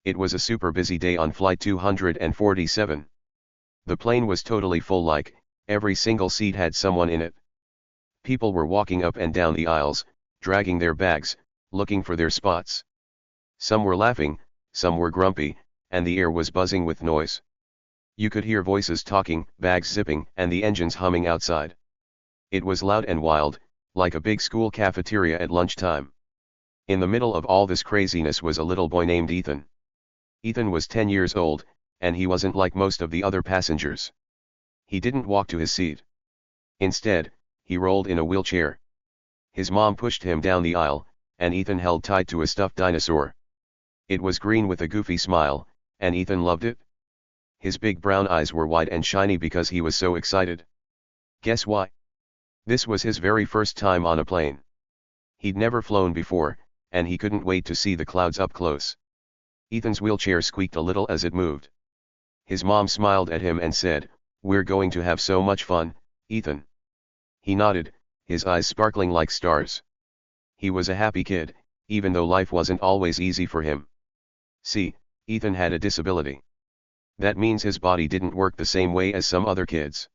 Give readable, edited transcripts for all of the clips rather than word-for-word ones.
It was a super busy day on flight 247. The plane was totally full, like, every single seat had someone in it. People were walking up and down the aisles, dragging their bags, looking for their spots. Some were laughing, some were grumpy, and the air was buzzing with noise. You could hear voices talking, bags zipping, and the engines humming outside. It was loud and wild, like a big school cafeteria at lunchtime. In the middle of all this craziness was a little boy named Ethan. Ethan was 10 years old, and he wasn't like most of the other passengers. He didn't walk to his seat. Instead, he rolled in a wheelchair. His mom pushed him down the aisle, and Ethan held tight to a stuffed dinosaur. It was green with a goofy smile, and Ethan loved it. His big brown eyes were wide and shiny because he was so excited. Guess why? This was his very first time on a plane. He'd never flown before, and he couldn't wait to see the clouds up close. Ethan's wheelchair squeaked a little as it moved. His mom smiled at him and said, "We're going to have so much fun, Ethan." He nodded, his eyes sparkling like stars. He was a happy kid, even though life wasn't always easy for him. See, Ethan had a disability. That means his body didn't work the same way as some other kids.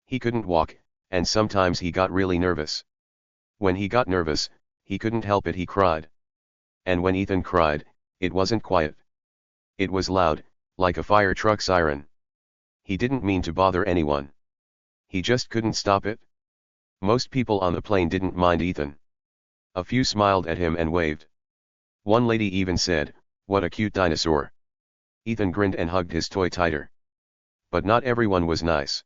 He couldn't walk, and sometimes he got really nervous. When he got nervous, he couldn't help it, he cried. And when Ethan cried, it wasn't quiet. It was loud, like a fire truck siren. He didn't mean to bother anyone. He just couldn't stop it. Most people on the plane didn't mind Ethan. A few smiled at him and waved. One lady even said, "What a cute dinosaur." Ethan grinned and hugged his toy tighter. But not everyone was nice.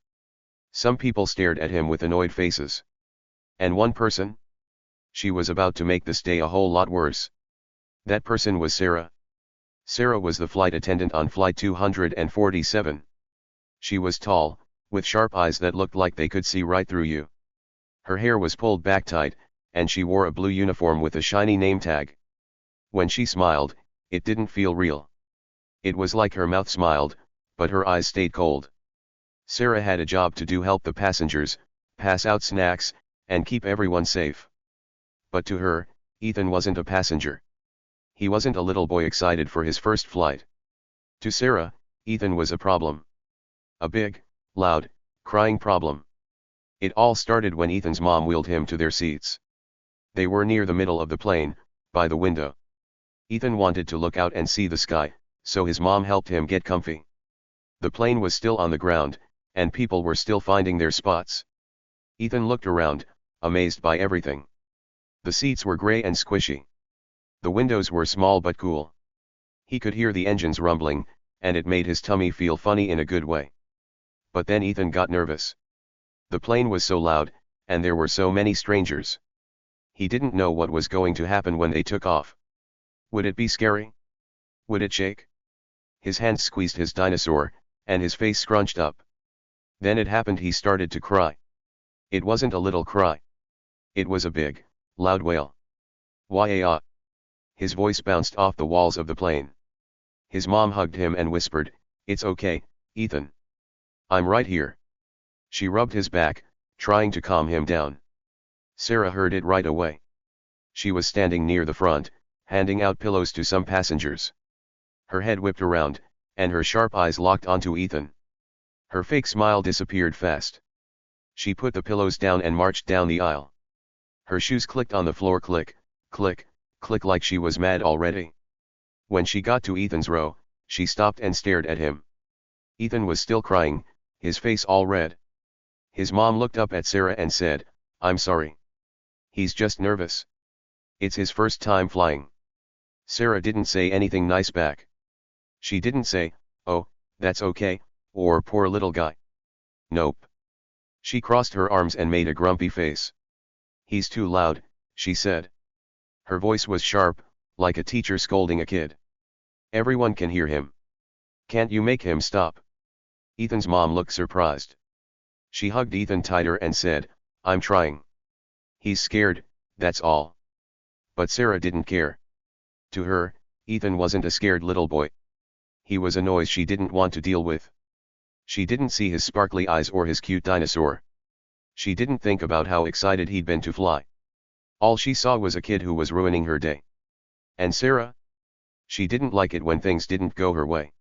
Some people stared at him with annoyed faces. And one person? She was about to make this day a whole lot worse. That person was Sarah. Sarah was the flight attendant on flight 247. She was tall, with sharp eyes that looked like they could see right through you. Her hair was pulled back tight, and she wore a blue uniform with a shiny name tag. When she smiled, it didn't feel real. It was like her mouth smiled, but her eyes stayed cold. Sarah had a job to do: help the passengers, pass out snacks, and keep everyone safe. But to her, Ethan wasn't a passenger. He wasn't a little boy excited for his first flight. To Sarah, Ethan was a problem. A big, loud, crying problem. It all started when Ethan's mom wheeled him to their seats. They were near the middle of the plane, by the window. Ethan wanted to look out and see the sky, so his mom helped him get comfy. The plane was still on the ground, and people were still finding their spots. Ethan looked around, amazed by everything. The seats were gray and squishy. The windows were small but cool. He could hear the engines rumbling, and it made his tummy feel funny in a good way. But then Ethan got nervous. The plane was so loud, and there were so many strangers. He didn't know what was going to happen when they took off. Would it be scary? Would it shake? His hands squeezed his dinosaur, and his face scrunched up. Then it happened: he started to cry. It wasn't a little cry. It was a big, loud wail. Wah-ah. His voice bounced off the walls of the plane. His mom hugged him and whispered, "It's okay, Ethan. I'm right here." She rubbed his back, trying to calm him down. Sarah heard it right away. She was standing near the front, handing out pillows to some passengers. Her head whipped around, and her sharp eyes locked onto Ethan. Her fake smile disappeared fast. She put the pillows down and marched down the aisle. Her shoes clicked on the floor, click, click, click, like she was mad already. When she got to Ethan's row, she stopped and stared at him. Ethan was still crying, his face all red. His mom looked up at Sarah and said, "I'm sorry. He's just nervous. It's his first time flying." Sarah didn't say anything nice back. She didn't say, "Oh, that's okay," or "poor little guy." Nope. She crossed her arms and made a grumpy face. "He's too loud," she said. Her voice was sharp, like a teacher scolding a kid. "Everyone can hear him. Can't you make him stop?" Ethan's mom looked surprised. She hugged Ethan tighter and said, "I'm trying. He's scared, that's all." But Sarah didn't care. To her, Ethan wasn't a scared little boy. He was a noise she didn't want to deal with. She didn't see his sparkly eyes or his cute dinosaur. She didn't think about how excited he'd been to fly. All she saw was a kid who was ruining her day. And Sarah? She didn't like it when things didn't go her way.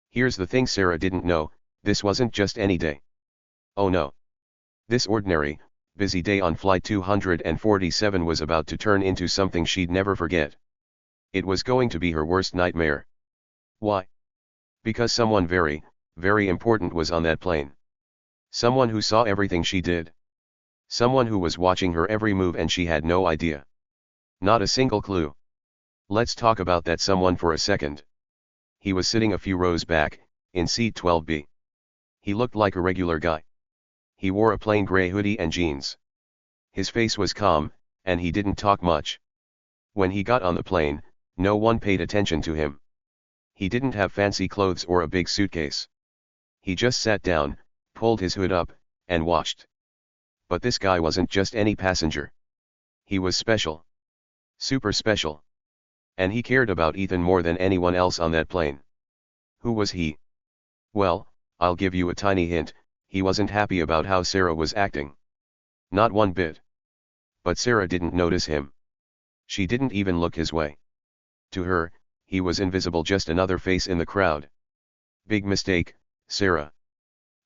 Here's the thing Sarah didn't know, this wasn't just any day. Oh no. This ordinary, busy day on flight 247 was about to turn into something she'd never forget. It was going to be her worst nightmare. Why? Because someone very, very important was on that plane. Someone who saw everything she did. Someone who was watching her every move and she had no idea. Not a single clue. Let's talk about that someone for a second. He was sitting a few rows back, in seat 12B. He looked like a regular guy. He wore a plain gray hoodie and jeans. His face was calm, and he didn't talk much. When he got on the plane, no one paid attention to him. He didn't have fancy clothes or a big suitcase. He just sat down, pulled his hood up, and watched. But this guy wasn't just any passenger. He was special. Super special. And he cared about Ethan more than anyone else on that plane. Who was he? Well, I'll give you a tiny hint, he wasn't happy about how Sarah was acting. Not one bit. But Sarah didn't notice him. She didn't even look his way. To her, he was invisible, just another face in the crowd. Big mistake, Sarah.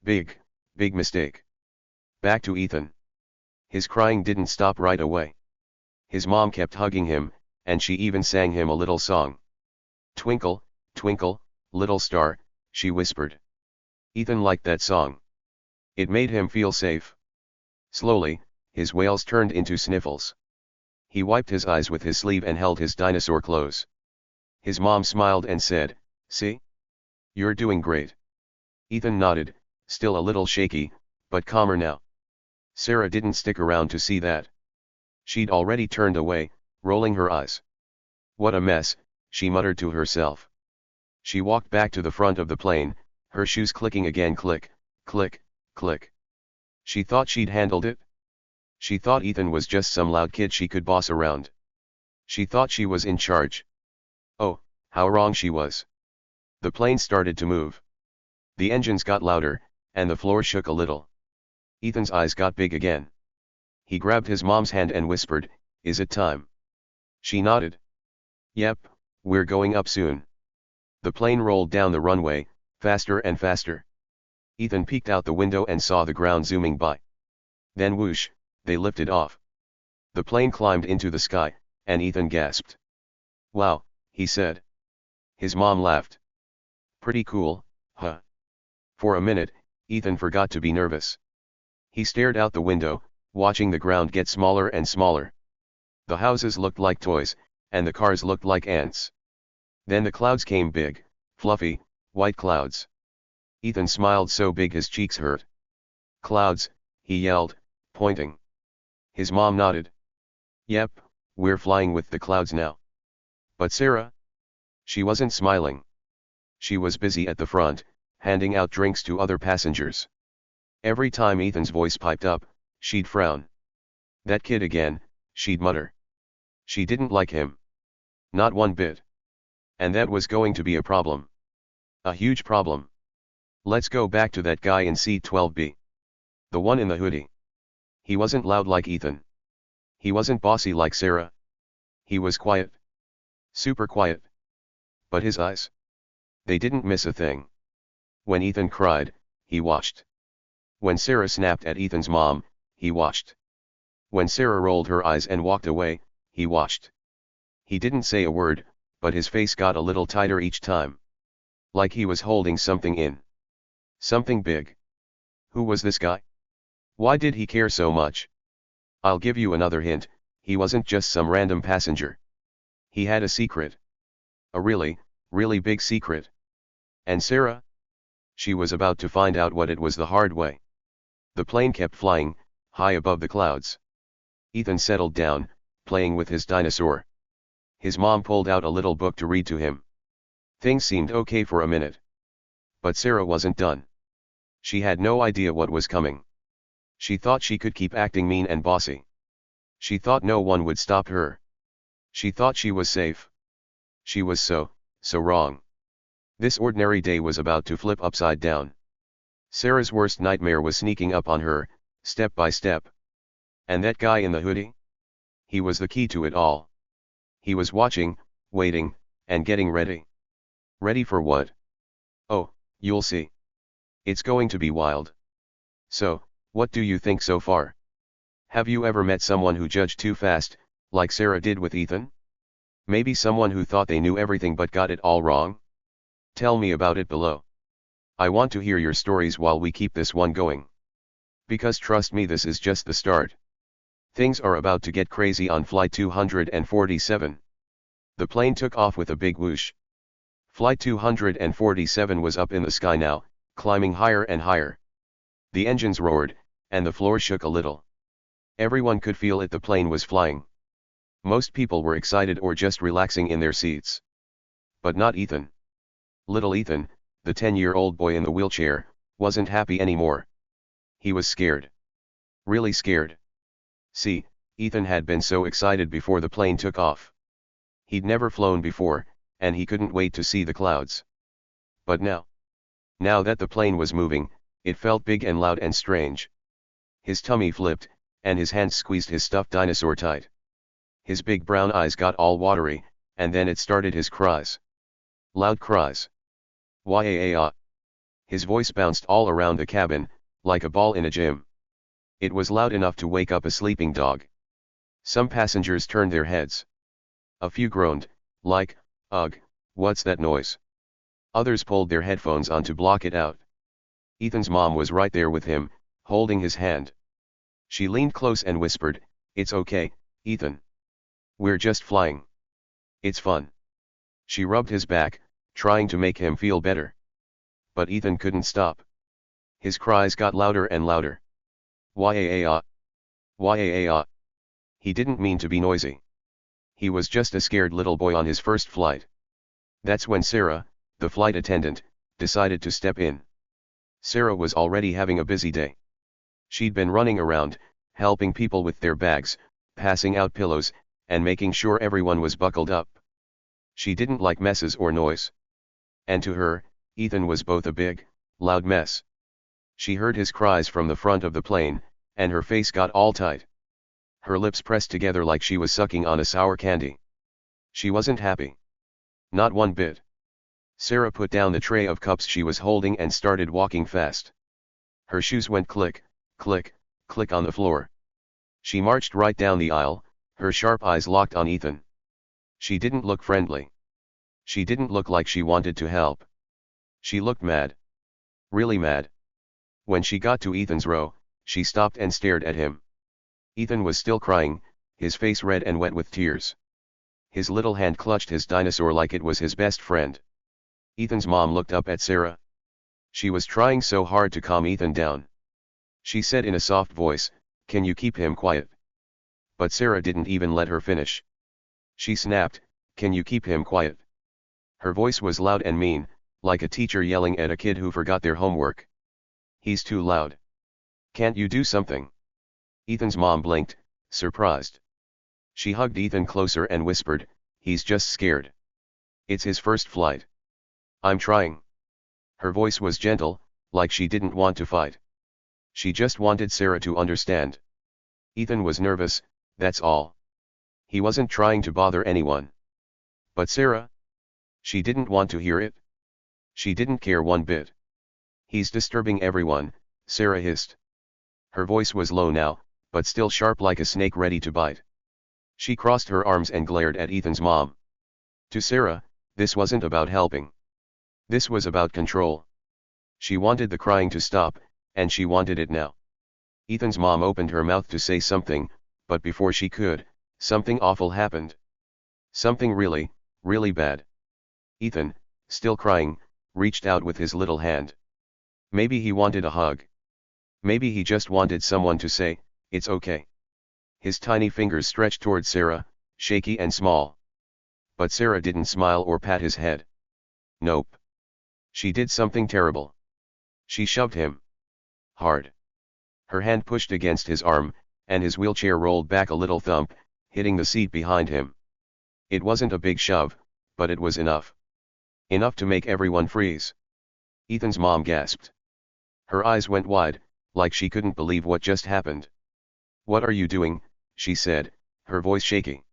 Big, big mistake. Back to Ethan. His crying didn't stop right away. His mom kept hugging him, and she even sang him a little song. Twinkle, twinkle, little star, she whispered. Ethan liked that song. It made him feel safe. Slowly, his wails turned into sniffles. He wiped his eyes with his sleeve and held his dinosaur close. His mom smiled and said, "See? You're doing great." Ethan nodded, still a little shaky, but calmer now. Sarah didn't stick around to see that. She'd already turned away, rolling her eyes. What a mess, she muttered to herself. She walked back to the front of the plane, her shoes clicking again, click, click, click. She thought she'd handled it. She thought Ethan was just some loud kid she could boss around. She thought she was in charge. Oh, how wrong she was. The plane started to move. The engines got louder, and the floor shook a little. Ethan's eyes got big again. He grabbed his mom's hand and whispered, "Is it time?" She nodded. "Yep, we're going up soon." The plane rolled down the runway, faster and faster. Ethan peeked out the window and saw the ground zooming by. Then whoosh, they lifted off. The plane climbed into the sky, and Ethan gasped. "Wow," he said. His mom laughed. "Pretty cool, huh?" For a minute, Ethan forgot to be nervous. He stared out the window, watching the ground get smaller and smaller. The houses looked like toys, and the cars looked like ants. Then the clouds came, big, fluffy, white clouds. Ethan smiled so big his cheeks hurt. "Clouds," he yelled, pointing. His mom nodded. "Yep, we're flying with the clouds now." But Sarah? She wasn't smiling. She was busy at the front, handing out drinks to other passengers. Every time Ethan's voice piped up, she'd frown. "That kid again," she'd mutter. She didn't like him. Not one bit. And that was going to be a problem. A huge problem. Let's go back to that guy in seat 12B. The one in the hoodie. He wasn't loud like Ethan. He wasn't bossy like Sarah. He was quiet. Super quiet. But his eyes? They didn't miss a thing. When Ethan cried, he watched. When Sarah snapped at Ethan's mom, he watched. When Sarah rolled her eyes and walked away, he watched. He didn't say a word, but his face got a little tighter each time. Like he was holding something in. Something big. Who was this guy? Why did he care so much? I'll give you another hint, he wasn't just some random passenger. He had a secret. A really, really big secret. And Sarah? She was about to find out what it was the hard way. The plane kept flying, high above the clouds. Ethan settled down, playing with his dinosaur. His mom pulled out a little book to read to him. Things seemed okay for a minute. But Sarah wasn't done. She had no idea what was coming. She thought she could keep acting mean and bossy. She thought no one would stop her. She thought she was safe. She was so wrong. This ordinary day was about to flip upside down. Sarah's worst nightmare was sneaking up on her, step by step. And that guy in the hoodie? He was the key to it all. He was watching, waiting, And getting ready. Ready for what? Oh, you'll see. It's going to be wild. So, what do you think so far? Have you ever met someone who judged too fast, like Sarah did with Ethan? Maybe someone who thought they knew everything but got it all wrong? Tell me about it below. I want to hear your stories while we keep this one going. Because trust me, this is just the start. Things are about to get crazy on Flight 247. The plane took off with a big whoosh. Flight 247 was up in the sky now, climbing higher and higher. The engines roared, and the floor shook a little. Everyone could feel it, the plane was flying. Most people were excited or just relaxing in their seats. But not Ethan. Little Ethan, the 10-year-old boy in the wheelchair, wasn't happy anymore. He was scared. Really scared. See, Ethan had been so excited before the plane took off. He'd never flown before, and he couldn't wait to see the clouds. But now that the plane was moving, it felt big and loud and strange. His tummy flipped, and his hands squeezed his stuffed dinosaur tight. His big brown eyes got all watery, and then it started his cries. Loud cries. Wah-ah-ah. His voice bounced all around the cabin, like a ball in a gym. It was loud enough to wake up a sleeping dog. Some passengers turned their heads. A few groaned, like, ugh, what's that noise? Others pulled their headphones on to block it out. Ethan's mom was right there with him, holding his hand. She leaned close and whispered, "It's okay, Ethan. We're just flying. It's fun." She rubbed his back, trying to make him feel better. But Ethan couldn't stop. His cries got louder and louder. Wah-ah-ah. Wah-ah-ah. He didn't mean to be noisy. He was just a scared little boy on his first flight. That's when Sarah, the flight attendant, decided to step in. Sarah was already having a busy day. She'd been running around, helping people with their bags, passing out pillows, and making sure everyone was buckled up. She didn't like messes or noise. And to her, Ethan was both a big, loud mess. She heard his cries from the front of the plane, and her face got all tight. Her lips pressed together like she was sucking on a sour candy. She wasn't happy. Not one bit. Sarah put down the tray of cups she was holding and started walking fast. Her shoes went click, click, click on the floor. She marched right down the aisle, her sharp eyes locked on Ethan. She didn't look friendly. She didn't look like she wanted to help. She looked mad. Really mad. When she got to Ethan's row, she stopped and stared at him. Ethan was still crying, his face red and wet with tears. His little hand clutched his dinosaur like it was his best friend. Ethan's mom looked up at Sarah. She was trying so hard to calm Ethan down. She said in a soft voice, "Can you keep him quiet?" But Sarah didn't even let her finish. She snapped, "Can you keep him quiet?" Her voice was loud and mean, like a teacher yelling at a kid who forgot their homework. "He's too loud. Can't you do something?" Ethan's mom blinked, surprised. She hugged Ethan closer and whispered, "He's just scared. It's his first flight. I'm trying." Her voice was gentle, like she didn't want to fight. She just wanted Sarah to understand. Ethan was nervous, that's all. He wasn't trying to bother anyone. But Sarah? She didn't want to hear it. She didn't care one bit. "He's disturbing everyone," Sarah hissed. Her voice was low now, but still sharp like a snake ready to bite. She crossed her arms and glared at Ethan's mom. To Sarah, this wasn't about helping. This was about control. She wanted the crying to stop, and she wanted it now. Ethan's mom opened her mouth to say something, but before she could, something awful happened. Something really, really bad. Ethan, still crying, reached out with his little hand. Maybe he wanted a hug. Maybe he just wanted someone to say, "It's okay." His tiny fingers stretched toward Sarah, shaky and small. But Sarah didn't smile or pat his head. Nope. She did something terrible. She shoved him. Hard. Her hand pushed against his arm, and his wheelchair rolled back a little thump, hitting the seat behind him. It wasn't a big shove, but it was enough. Enough to make everyone freeze. Ethan's mom gasped. Her eyes went wide, like she couldn't believe what just happened. "What are you doing?" she said, her voice shaky.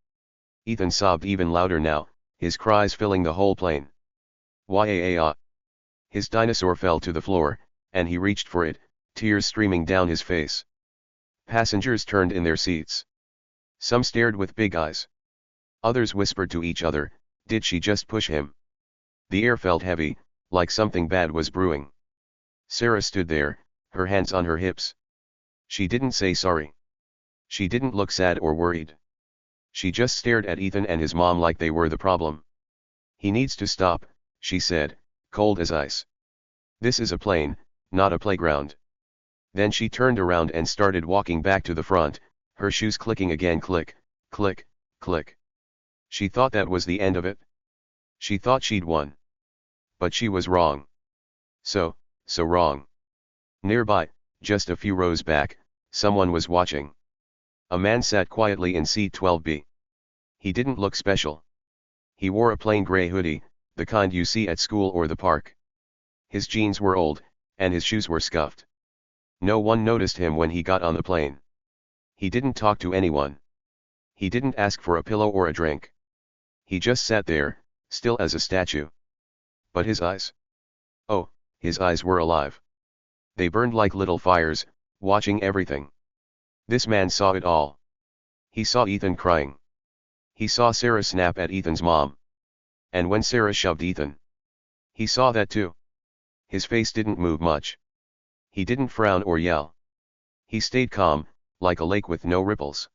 Ethan sobbed even louder now, his cries filling the whole plane. Yaa. His dinosaur fell to the floor, and he reached for it, tears streaming down his face. Passengers turned in their seats. Some stared with big eyes. Others whispered to each other, did she just push him? The air felt heavy, like something bad was brewing. Sarah stood there, her hands on her hips. She didn't say sorry. She didn't look sad or worried. She just stared at Ethan and his mom like they were the problem. He needs to stop, she said, cold as ice. This is a plane, not a playground. Then she turned around and started walking back to the front, her shoes clicking again, click, click, click. She thought that was the end of it. She thought she'd won. But she was wrong. So wrong. Nearby, just a few rows back, someone was watching. A man sat quietly in seat 12B. He didn't look special. He wore a plain gray hoodie, the kind you see at school or the park. His jeans were old, and his shoes were scuffed. No one noticed him when he got on the plane. He didn't talk to anyone. He didn't ask for a pillow or a drink. He just sat there, still as a statue. But his eyes? Oh, his eyes were alive. They burned like little fires, watching everything. This man saw it all. He saw Ethan crying. He saw Sarah snap at Ethan's mom. And when Sarah shoved Ethan, he saw that too. His face didn't move much. He didn't frown or yell. He stayed calm, like a lake with no ripples.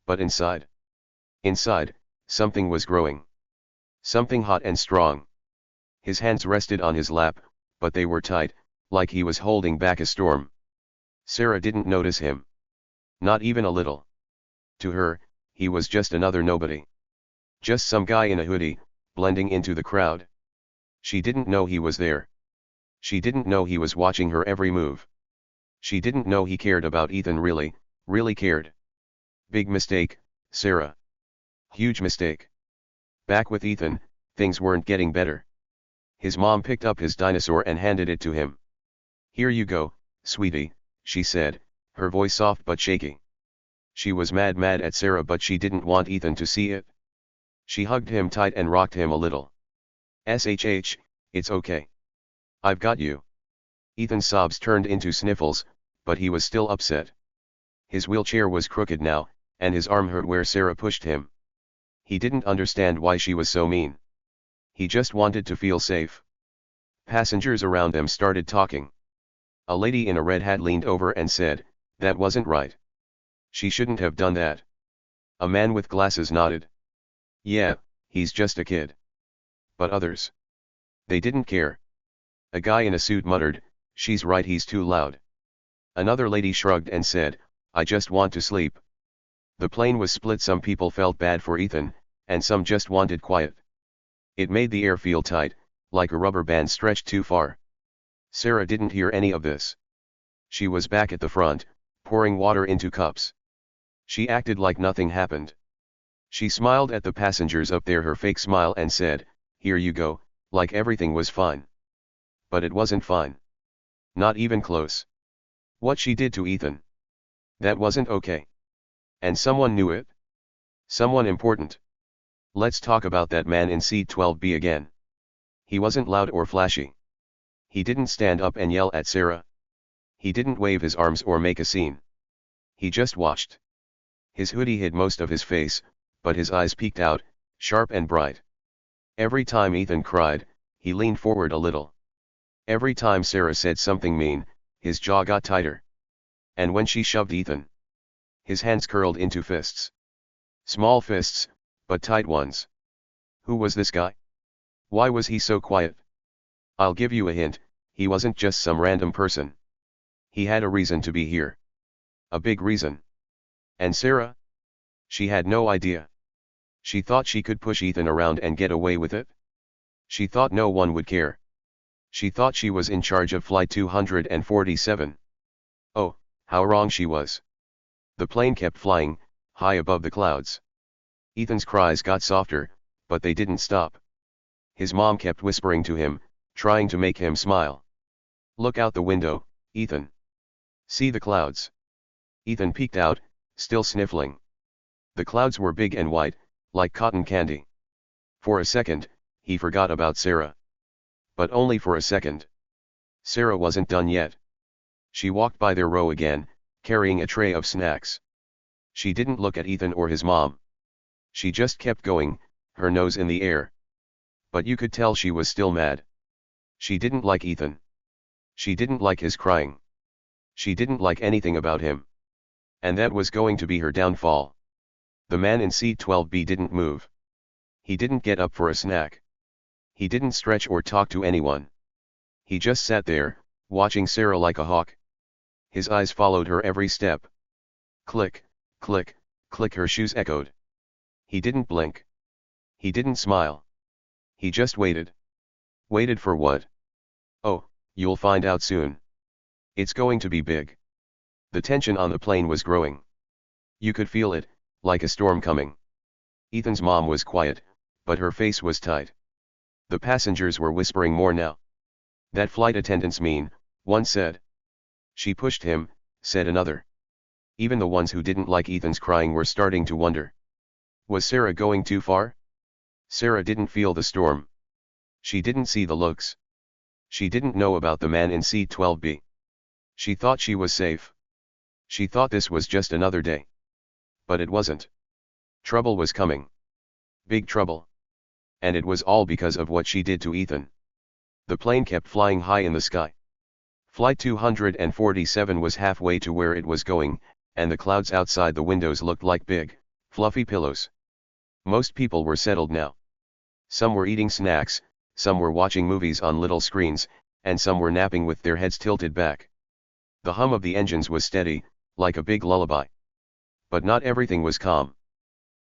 But inside, something was growing. Something hot and strong. His hands rested on his lap, but they were tight, like he was holding back a storm. Sarah didn't notice him. Not even a little. To her, he was just another nobody. Just some guy in a hoodie, blending into the crowd. She didn't know he was there. She didn't know he was watching her every move. She didn't know he cared about Ethan really cared. Big mistake, Sarah. Huge mistake. Back with Ethan, things weren't getting better. His mom picked up his dinosaur and handed it to him. Here you go, sweetie, she said, her voice soft but shaky. She was mad at Sarah, but she didn't want Ethan to see it. She hugged him tight and rocked him a little. SHH, it's okay. I've got you. Ethan's sobs turned into sniffles, but he was still upset. His wheelchair was crooked now, and his arm hurt where Sarah pushed him. He didn't understand why she was so mean. He just wanted to feel safe. Passengers around them started talking. A lady in a red hat leaned over and said, that wasn't right. She shouldn't have done that. A man with glasses nodded. Yeah, he's just a kid. But others, they didn't care. A guy in a suit muttered, she's right, he's too loud. Another lady shrugged and said, I just want to sleep. The plane was split. Some people felt bad for Ethan, and some just wanted quiet. It made the air feel tight, like a rubber band stretched too far. Sarah didn't hear any of this. She was back at the front, pouring water into cups. She acted like nothing happened. She smiled at the passengers up there, her fake smile, and said, here you go, like everything was fine. But it wasn't fine. Not even close. What she did to Ethan, that wasn't okay. And someone knew it. Someone important. Let's talk about that man in seat 12B again. He wasn't loud or flashy. He didn't stand up and yell at Sarah. He didn't wave his arms or make a scene. He just watched. His hoodie hid most of his face, but his eyes peeked out, sharp and bright. Every time Ethan cried, he leaned forward a little. Every time Sarah said something mean, his jaw got tighter. And when she shoved Ethan, his hands curled into fists. Small fists, but tight ones. Who was this guy? Why was he so quiet? I'll give you a hint, he wasn't just some random person. He had a reason to be here. A big reason. And Sarah? She had no idea. She thought she could push Ethan around and get away with it. She thought no one would care. She thought she was in charge of Flight 247. Oh, how wrong she was. The plane kept flying, high above the clouds. Ethan's cries got softer, but they didn't stop. His mom kept whispering to him, trying to make him smile. Look out the window, Ethan. See the clouds. Ethan peeked out, still sniffling. The clouds were big and white, like cotton candy. For a second, he forgot about Sarah. But only for a second. Sarah wasn't done yet. She walked by their row again, carrying a tray of snacks. She didn't look at Ethan or his mom. She just kept going, her nose in the air. But you could tell she was still mad. She didn't like Ethan. She didn't like his crying. She didn't like anything about him. And that was going to be her downfall. The man in seat 12B didn't move. He didn't get up for a snack. He didn't stretch or talk to anyone. He just sat there, watching Sarah like a hawk. His eyes followed her every step. Click, click, click, her shoes echoed. He didn't blink. He didn't smile. He just waited. Waited for what? Oh, you'll find out soon. It's going to be big. The tension on the plane was growing. You could feel it, like a storm coming. Ethan's mom was quiet, but her face was tight. The passengers were whispering more now. That flight attendant's mean, one said. She pushed him, said another. Even the ones who didn't like Ethan's crying were starting to wonder. Was Sarah going too far? Sarah didn't feel the storm. She didn't see the looks. She didn't know about the man in seat 12B. She thought she was safe. She thought this was just another day. But it wasn't. Trouble was coming. Big trouble. And it was all because of what she did to Ethan. The plane kept flying high in the sky. Flight 247 was halfway to where it was going, and the clouds outside the windows looked like big, fluffy pillows. Most people were settled now. Some were eating snacks, some were watching movies on little screens, and some were napping with their heads tilted back. The hum of the engines was steady, like a big lullaby. But not everything was calm.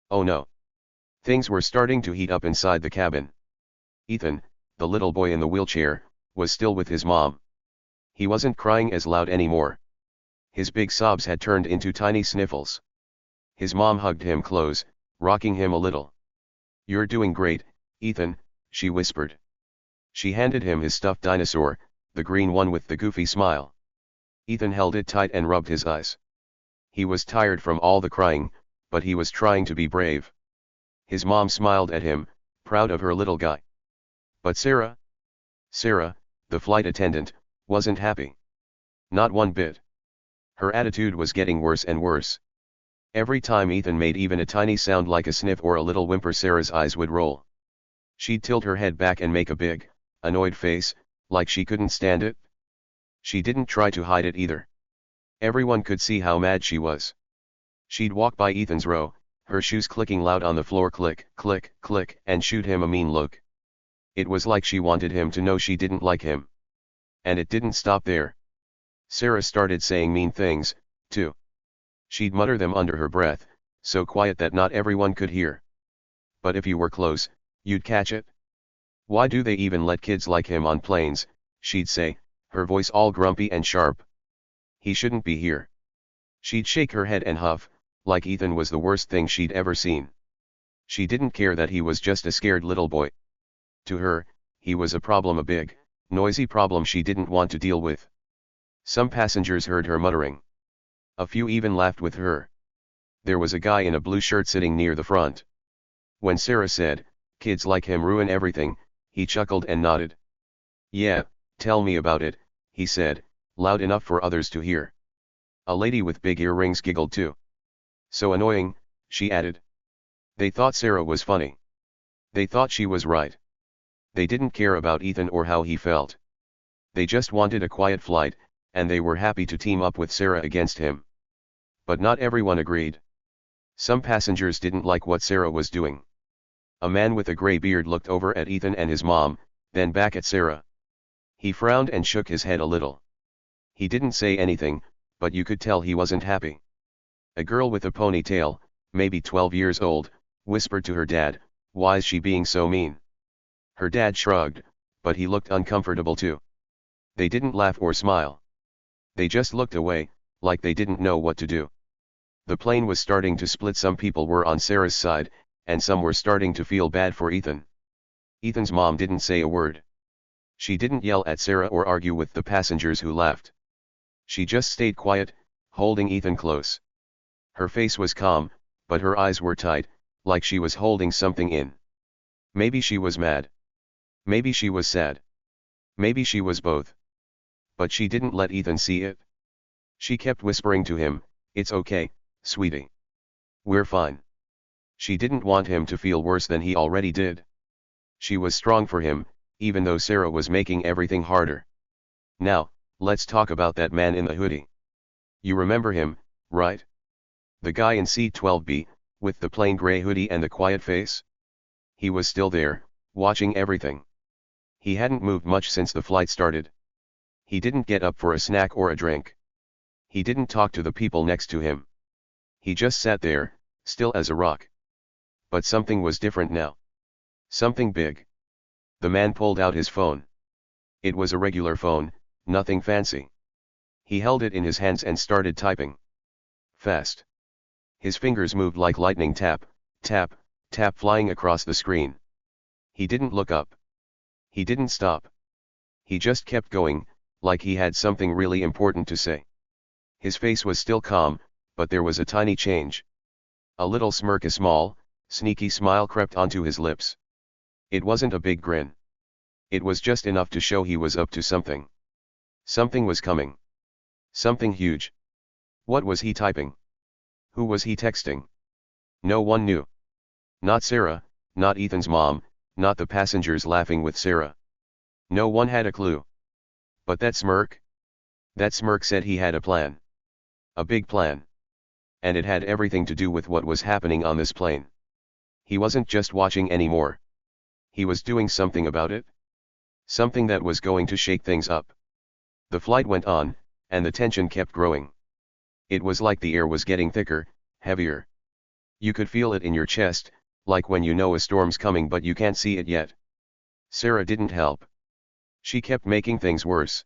Oh no. Things were starting to heat up inside the cabin. Ethan, the little boy in the wheelchair, was still with his mom. He wasn't crying as loud anymore. His big sobs had turned into tiny sniffles. His mom hugged him close, rocking him a little. "You're doing great, Ethan," she whispered. She handed him his stuffed dinosaur, the green one with the goofy smile. Ethan held it tight and rubbed his eyes. He was tired from all the crying, but he was trying to be brave. His mom smiled at him, proud of her little guy. But Sarah, the flight attendant, wasn't happy. Not one bit. Her attitude was getting worse and worse. Every time Ethan made even a tiny sound like a sniff or a little whimper, Sarah's eyes would roll. She'd tilt her head back and make a big, annoyed face, like she couldn't stand it. She didn't try to hide it either. Everyone could see how mad she was. She'd walk by Ethan's row, her shoes clicking loud on the floor, click, click, click, and shoot him a mean look. It was like she wanted him to know she didn't like him. And it didn't stop there. Sarah started saying mean things, too. She'd mutter them under her breath, so quiet that not everyone could hear. But if you were close, you'd catch it. "Why do they even let kids like him on planes?" she'd say, her voice all grumpy and sharp. "He shouldn't be here." She'd shake her head and huff, like Ethan was the worst thing she'd ever seen. She didn't care that he was just a scared little boy. To her, he was a problem, a big, noisy problem she didn't want to deal with. Some passengers heard her muttering. A few even laughed with her. There was a guy in a blue shirt sitting near the front. When Sarah said, "Kids like him ruin everything," he chuckled and nodded. "Yeah, tell me about it," he said, loud enough for others to hear. A lady with big earrings giggled too. "So annoying," she added. They thought Sarah was funny. They thought she was right. They didn't care about Ethan or how he felt. They just wanted a quiet flight, and they were happy to team up with Sarah against him. But not everyone agreed. Some passengers didn't like what Sarah was doing. A man with a gray beard looked over at Ethan and his mom, then back at Sarah. He frowned and shook his head a little. He didn't say anything, but you could tell he wasn't happy. A girl with a ponytail, maybe 12 years old, whispered to her dad, "Why's she being so mean?" Her dad shrugged, but he looked uncomfortable too. They didn't laugh or smile. They just looked away, like they didn't know what to do. The plane was starting to split. Some people were on Sarah's side, and some were starting to feel bad for Ethan. Ethan's mom didn't say a word. She didn't yell at Sarah or argue with the passengers who laughed. She just stayed quiet, holding Ethan close. Her face was calm, but her eyes were tight, like she was holding something in. Maybe she was mad. Maybe she was sad. Maybe she was both. But she didn't let Ethan see it. She kept whispering to him, "It's okay, sweetie. We're fine." She didn't want him to feel worse than he already did. She was strong for him, even though Sarah was making everything harder. "Now, let's talk about that man in the hoodie. You remember him, right? The guy in seat 12B, with the plain gray hoodie and the quiet face? He was still there, watching everything. He hadn't moved much since the flight started. He didn't get up for a snack or a drink. He didn't talk to the people next to him. He just sat there, still as a rock. But something was different now. Something big. The man pulled out his phone. It was a regular phone, nothing fancy. He held it in his hands and started typing. Fast. His fingers moved like lightning, tap, tap, tap, flying across the screen. He didn't look up. He didn't stop. He just kept going, like he had something really important to say. His face was still calm, but there was a tiny change. A little smirk, a small, sneaky smile crept onto his lips. It wasn't a big grin. It was just enough to show he was up to something. Something was coming. Something huge. What was he typing? Who was he texting? No one knew. Not Sarah, not Ethan's mom, not the passengers laughing with Sarah. No one had a clue. But that smirk? That smirk said he had a plan. A big plan. And it had everything to do with what was happening on this plane. He wasn't just watching anymore. He was doing something about it. Something that was going to shake things up. The flight went on, and the tension kept growing. It was like the air was getting thicker, heavier. You could feel it in your chest, like when you know a storm's coming but you can't see it yet. Sarah didn't help. She kept making things worse.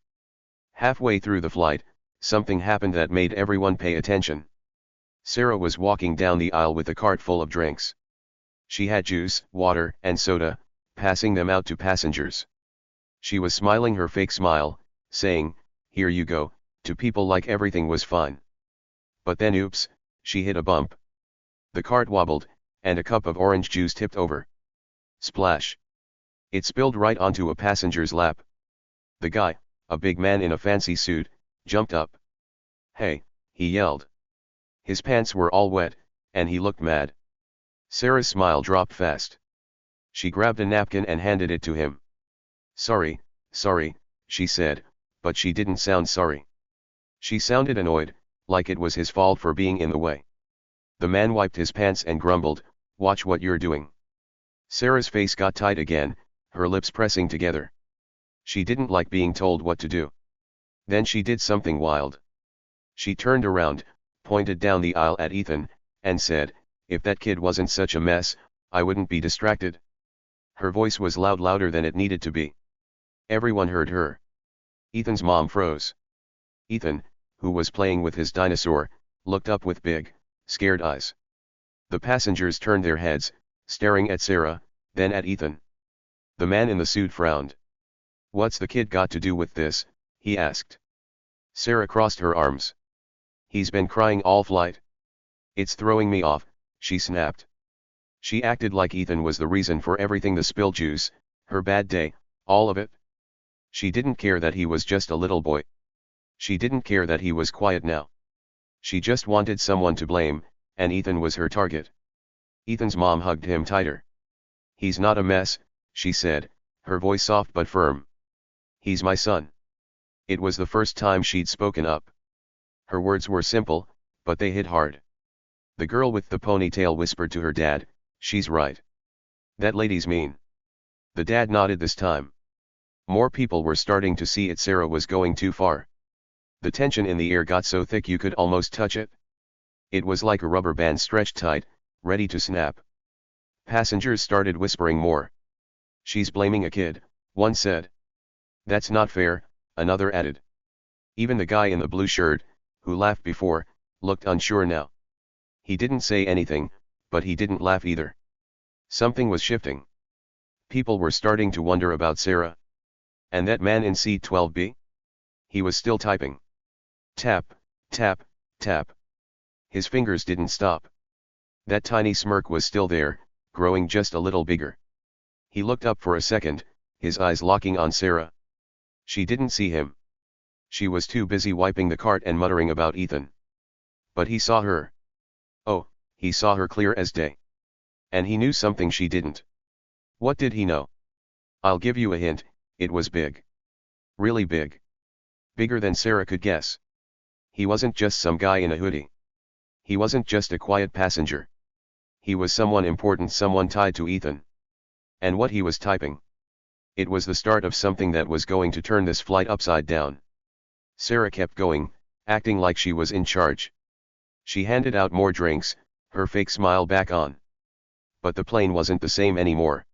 Halfway through the flight, something happened that made everyone pay attention. Sarah was walking down the aisle with a cart full of drinks. She had juice, water, and soda, passing them out to passengers. She was smiling her fake smile, saying, "Here you go," to people like everything was fine. But then oops, she hit a bump. The cart wobbled, and a cup of orange juice tipped over. Splash! It spilled right onto a passenger's lap. The guy, a big man in a fancy suit, jumped up. "Hey," he yelled. His pants were all wet, and he looked mad. Sarah's smile dropped fast. She grabbed a napkin and handed it to him. Sorry, she said, but she didn't sound sorry. She sounded annoyed, like it was his fault for being in the way. The man wiped his pants and grumbled, "Watch what you're doing." Sarah's face got tight again, her lips pressing together. She didn't like being told what to do. Then she did something wild. She turned around, pointed down the aisle at Ethan, and said, "If that kid wasn't such a mess, I wouldn't be distracted." Her voice was loud, louder than it needed to be. Everyone heard her. Ethan's mom froze. Ethan, who was playing with his dinosaur, looked up with big, scared eyes. The passengers turned their heads, staring at Sarah, then at Ethan. The man in the suit frowned. "What's the kid got to do with this?" he asked. Sarah crossed her arms. "He's been crying all flight. It's throwing me off," she snapped. She acted like Ethan was the reason for everything, the spilled juice, her bad day, all of it. She didn't care that he was just a little boy. She didn't care that he was quiet now. She just wanted someone to blame, and Ethan was her target. Ethan's mom hugged him tighter. "He's not a mess," she said, her voice soft but firm. "He's my son." It was the first time she'd spoken up. Her words were simple, but they hit hard. The girl with the ponytail whispered to her dad, "She's right. That lady's mean." The dad nodded this time. More people were starting to see it. Sarah was going too far. The tension in the air got so thick you could almost touch it. It was like a rubber band stretched tight, ready to snap. Passengers started whispering more. "She's blaming a kid," one said. "That's not fair," another added. Even the guy in the blue shirt, who laughed before, looked unsure now. He didn't say anything, but he didn't laugh either. Something was shifting. People were starting to wonder about Sarah. And that man in seat 12B? He was still typing. Tap, tap, tap. His fingers didn't stop. That tiny smirk was still there, growing just a little bigger. He looked up for a second, his eyes locking on Sarah. She didn't see him. She was too busy wiping the cart and muttering about Ethan. But he saw her. Oh, he saw her clear as day. And he knew something she didn't. What did he know? I'll give you a hint, it was big. Really big. Bigger than Sarah could guess. He wasn't just some guy in a hoodie. He wasn't just a quiet passenger. He was someone important, someone tied to Ethan. And what he was typing. It was the start of something that was going to turn this flight upside down. Sarah kept going, acting like she was in charge. She handed out more drinks, her fake smile back on. But the plane wasn't the same anymore.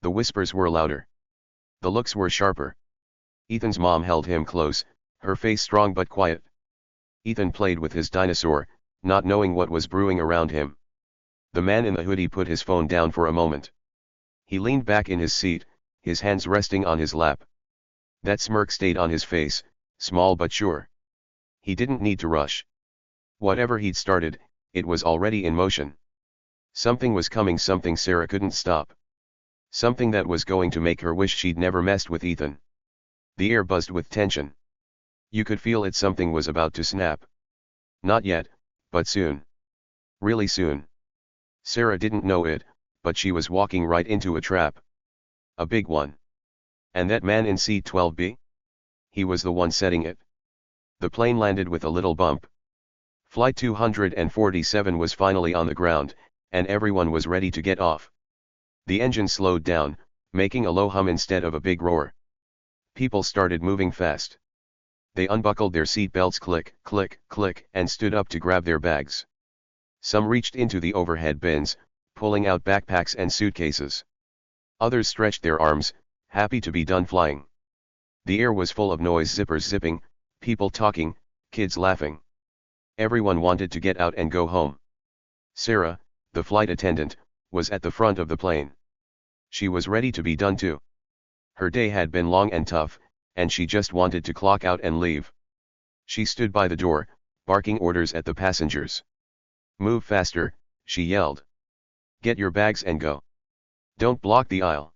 The whispers were louder. The looks were sharper. Ethan's mom held him close, her face strong but quiet. Ethan played with his dinosaur, not knowing what was brewing around him. The man in the hoodie put his phone down for a moment. He leaned back in his seat, his hands resting on his lap. That smirk stayed on his face, small but sure. He didn't need to rush. Whatever he'd started, it was already in motion. Something was coming, something Sarah couldn't stop. Something that was going to make her wish she'd never messed with Ethan. The air buzzed with tension. You could feel it, something was about to snap. Not yet, but soon. Really soon. Sarah didn't know it, but she was walking right into a trap. A big one. And that man in seat 12B? He was the one setting it. The plane landed with a little bump. Flight 247 was finally on the ground, and everyone was ready to get off. The engine slowed down, making a low hum instead of a big roar. People started moving fast. They unbuckled their seat belts, click, click, click, and stood up to grab their bags. Some reached into the overhead bins, pulling out backpacks and suitcases. Others stretched their arms, happy to be done flying. The air was full of noise, zippers zipping, people talking, kids laughing. Everyone wanted to get out and go home. Sarah, the flight attendant, was at the front of the plane. She was ready to be done too. Her day had been long and tough, and she just wanted to clock out and leave. She stood by the door, barking orders at the passengers. Move faster, she yelled. Get your bags and go. Don't block the aisle.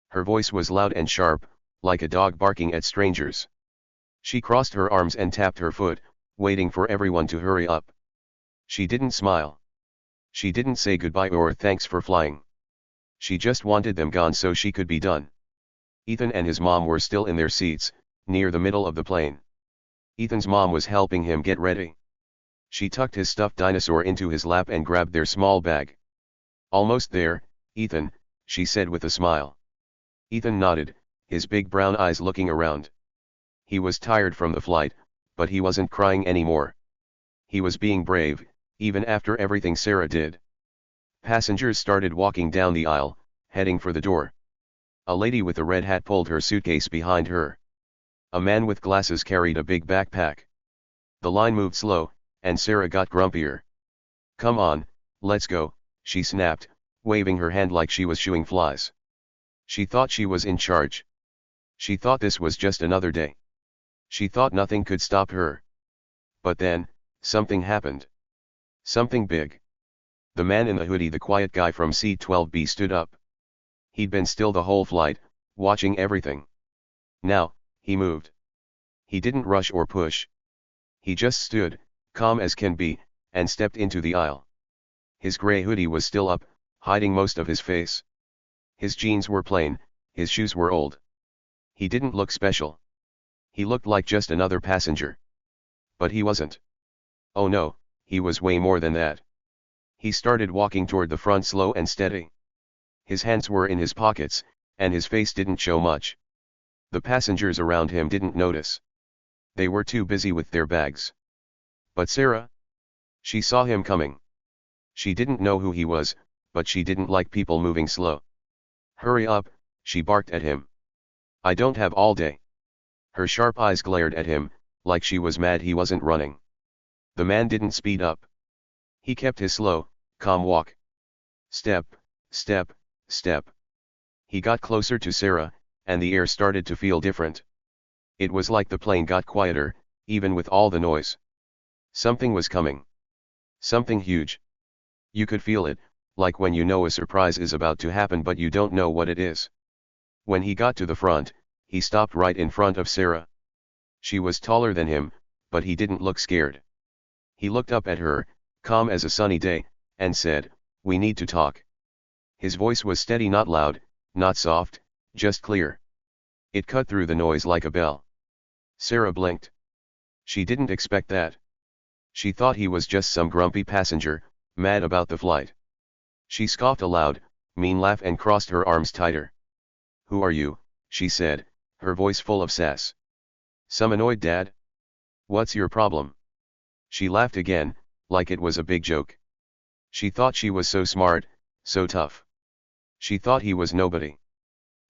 Her voice was loud and sharp, like a dog barking at strangers. She crossed her arms and tapped her foot, waiting for everyone to hurry up. She didn't smile. She didn't say goodbye or thanks for flying. She just wanted them gone so she could be done. Ethan and his mom were still in their seats, near the middle of the plane. Ethan's mom was helping him get ready. She tucked his stuffed dinosaur into his lap and grabbed their small bag. Almost there, Ethan, she said with a smile. Ethan nodded, his big brown eyes looking around. He was tired from the flight, but he wasn't crying anymore. He was being brave, even after everything Sarah did. Passengers started walking down the aisle, heading for the door. A lady with a red hat pulled her suitcase behind her. A man with glasses carried a big backpack. The line moved slow, and Sarah got grumpier. Come on, let's go, she snapped, waving her hand like she was shooing flies. She thought she was in charge. She thought this was just another day. She thought nothing could stop her. But then, something happened. Something big. The man in the hoodie, the quiet guy from seat 12B, stood up. He'd been still the whole flight, watching everything. Now, he moved. He didn't rush or push. He just stood, calm as can be, and stepped into the aisle. His gray hoodie was still up, hiding most of his face. His jeans were plain, his shoes were old. He didn't look special. He looked like just another passenger. But he wasn't. Oh no, he was way more than that. He started walking toward the front slow and steady. His hands were in his pockets, and his face didn't show much. The passengers around him didn't notice. They were too busy with their bags. But Sarah? She saw him coming. She didn't know who he was, but she didn't like people moving slow. Hurry up, she barked at him. I don't have all day. Her sharp eyes glared at him, like she was mad he wasn't running. The man didn't speed up. He kept his slow, calm walk. Step, step, step. He got closer to Sarah, and the air started to feel different. It was like the plane got quieter, even with all the noise. Something was coming. Something huge. You could feel it, like when you know a surprise is about to happen but you don't know what it is. When he got to the front, he stopped right in front of Sarah. She was taller than him, but he didn't look scared. He looked up at her, calm as a sunny day, and said, "We need to talk." His voice was steady, not loud, not soft, just clear. It cut through the noise like a bell. Sarah blinked. She didn't expect that. She thought he was just some grumpy passenger, mad about the flight. She scoffed a loud, mean laugh and crossed her arms tighter. "Who are you?" she said, her voice full of sass. "Some annoyed dad? What's your problem?" She laughed again, like it was a big joke. She thought she was so smart, so tough. She thought he was nobody.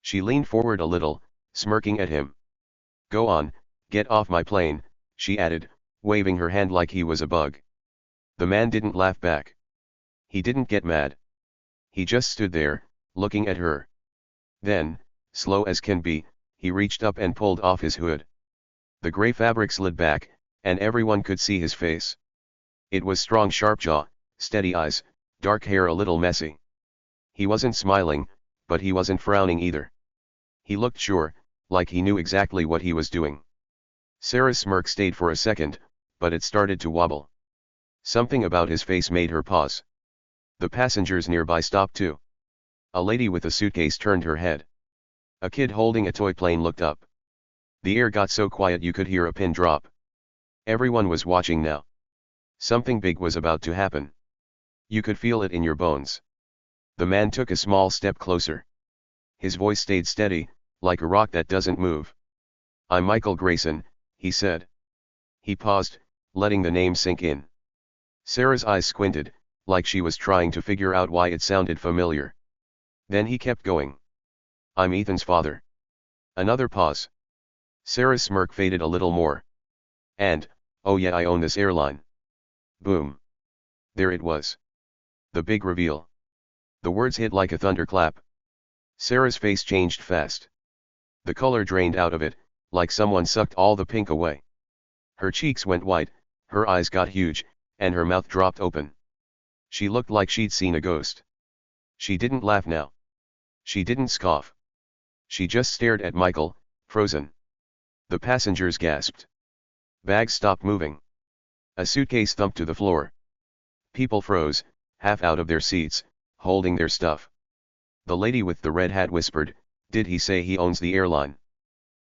She leaned forward a little, smirking at him. "Go on, get off my plane," she added, waving her hand like he was a bug. The man didn't laugh back. He didn't get mad. He just stood there, looking at her. Then, slow as can be, he reached up and pulled off his hood. The gray fabric slid back, and everyone could see his face. It was strong, sharp jaw, steady eyes, dark hair a little messy. He wasn't smiling, but he wasn't frowning either. He looked sure, like he knew exactly what he was doing. Sarah's smirk stayed for a second, but it started to wobble. Something about his face made her pause. The passengers nearby stopped too. A lady with a suitcase turned her head. A kid holding a toy plane looked up. The air got so quiet you could hear a pin drop. Everyone was watching now. Something big was about to happen. You could feel it in your bones. The man took a small step closer. His voice stayed steady, like a rock that doesn't move. "I'm Michael Grayson," he said. He paused, letting the name sink in. Sarah's eyes squinted, like she was trying to figure out why it sounded familiar. Then he kept going. "I'm Ethan's father." Another pause. Sarah's smirk faded a little more. "And, oh yeah, I own this airline." Boom. There it was. The big reveal. The words hit like a thunderclap. Sarah's face changed fast. The color drained out of it, like someone sucked all the pink away. Her cheeks went white, her eyes got huge, and her mouth dropped open. She looked like she'd seen a ghost. She didn't laugh now. She didn't scoff. She just stared at Michael, frozen. The passengers gasped. Bags stopped moving. A suitcase thumped to the floor. People froze, half out of their seats, holding their stuff. The lady with the red hat whispered, "Did he say he owns the airline?"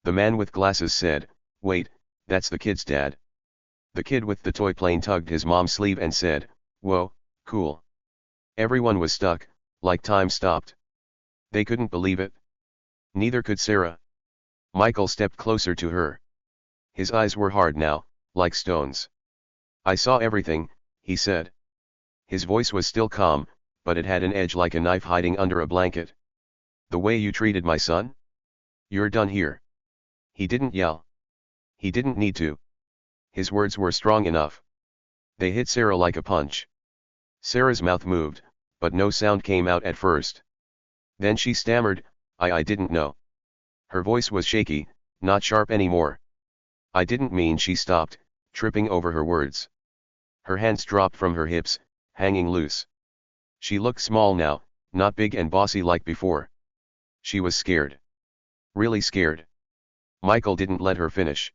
The man with glasses said, "Wait, that's the kid's dad." The kid with the toy plane tugged his mom's sleeve and said, "Whoa, cool." Everyone was stuck, like time stopped. They couldn't believe it. Neither could Sarah. Michael stepped closer to her. His eyes were hard now, like stones. "I saw everything," he said. His voice was still calm, but it had an edge like a knife hiding under a blanket. "The way you treated my son? You're done here." He didn't yell. He didn't need to. His words were strong enough. They hit Sarah like a punch. Sarah's mouth moved, but no sound came out at first. Then she stammered, I didn't know." Her voice was shaky, not sharp anymore. "I didn't mean." She stopped, tripping over her words. Her hands dropped from her hips, hanging loose. She looked small now, not big and bossy like before. She was scared. Really scared. Michael didn't let her finish.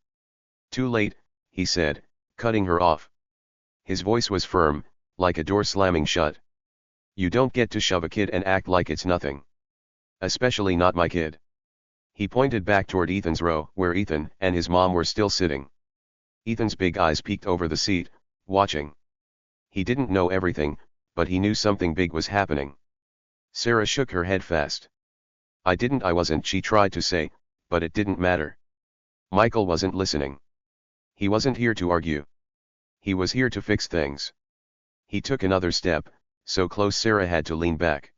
"Too late," he said, cutting her off. His voice was firm, like a door slamming shut. "You don't get to shove a kid and act like it's nothing. Especially not my kid." He pointed back toward Ethan's row, where Ethan and his mom were still sitting. Ethan's big eyes peeked over the seat, watching. He didn't know everything, but he knew something big was happening. Sarah shook her head fast. I wasn't," she tried to say, but it didn't matter. Michael wasn't listening. He wasn't here to argue. He was here to fix things. He took another step, so close Sarah had to lean back.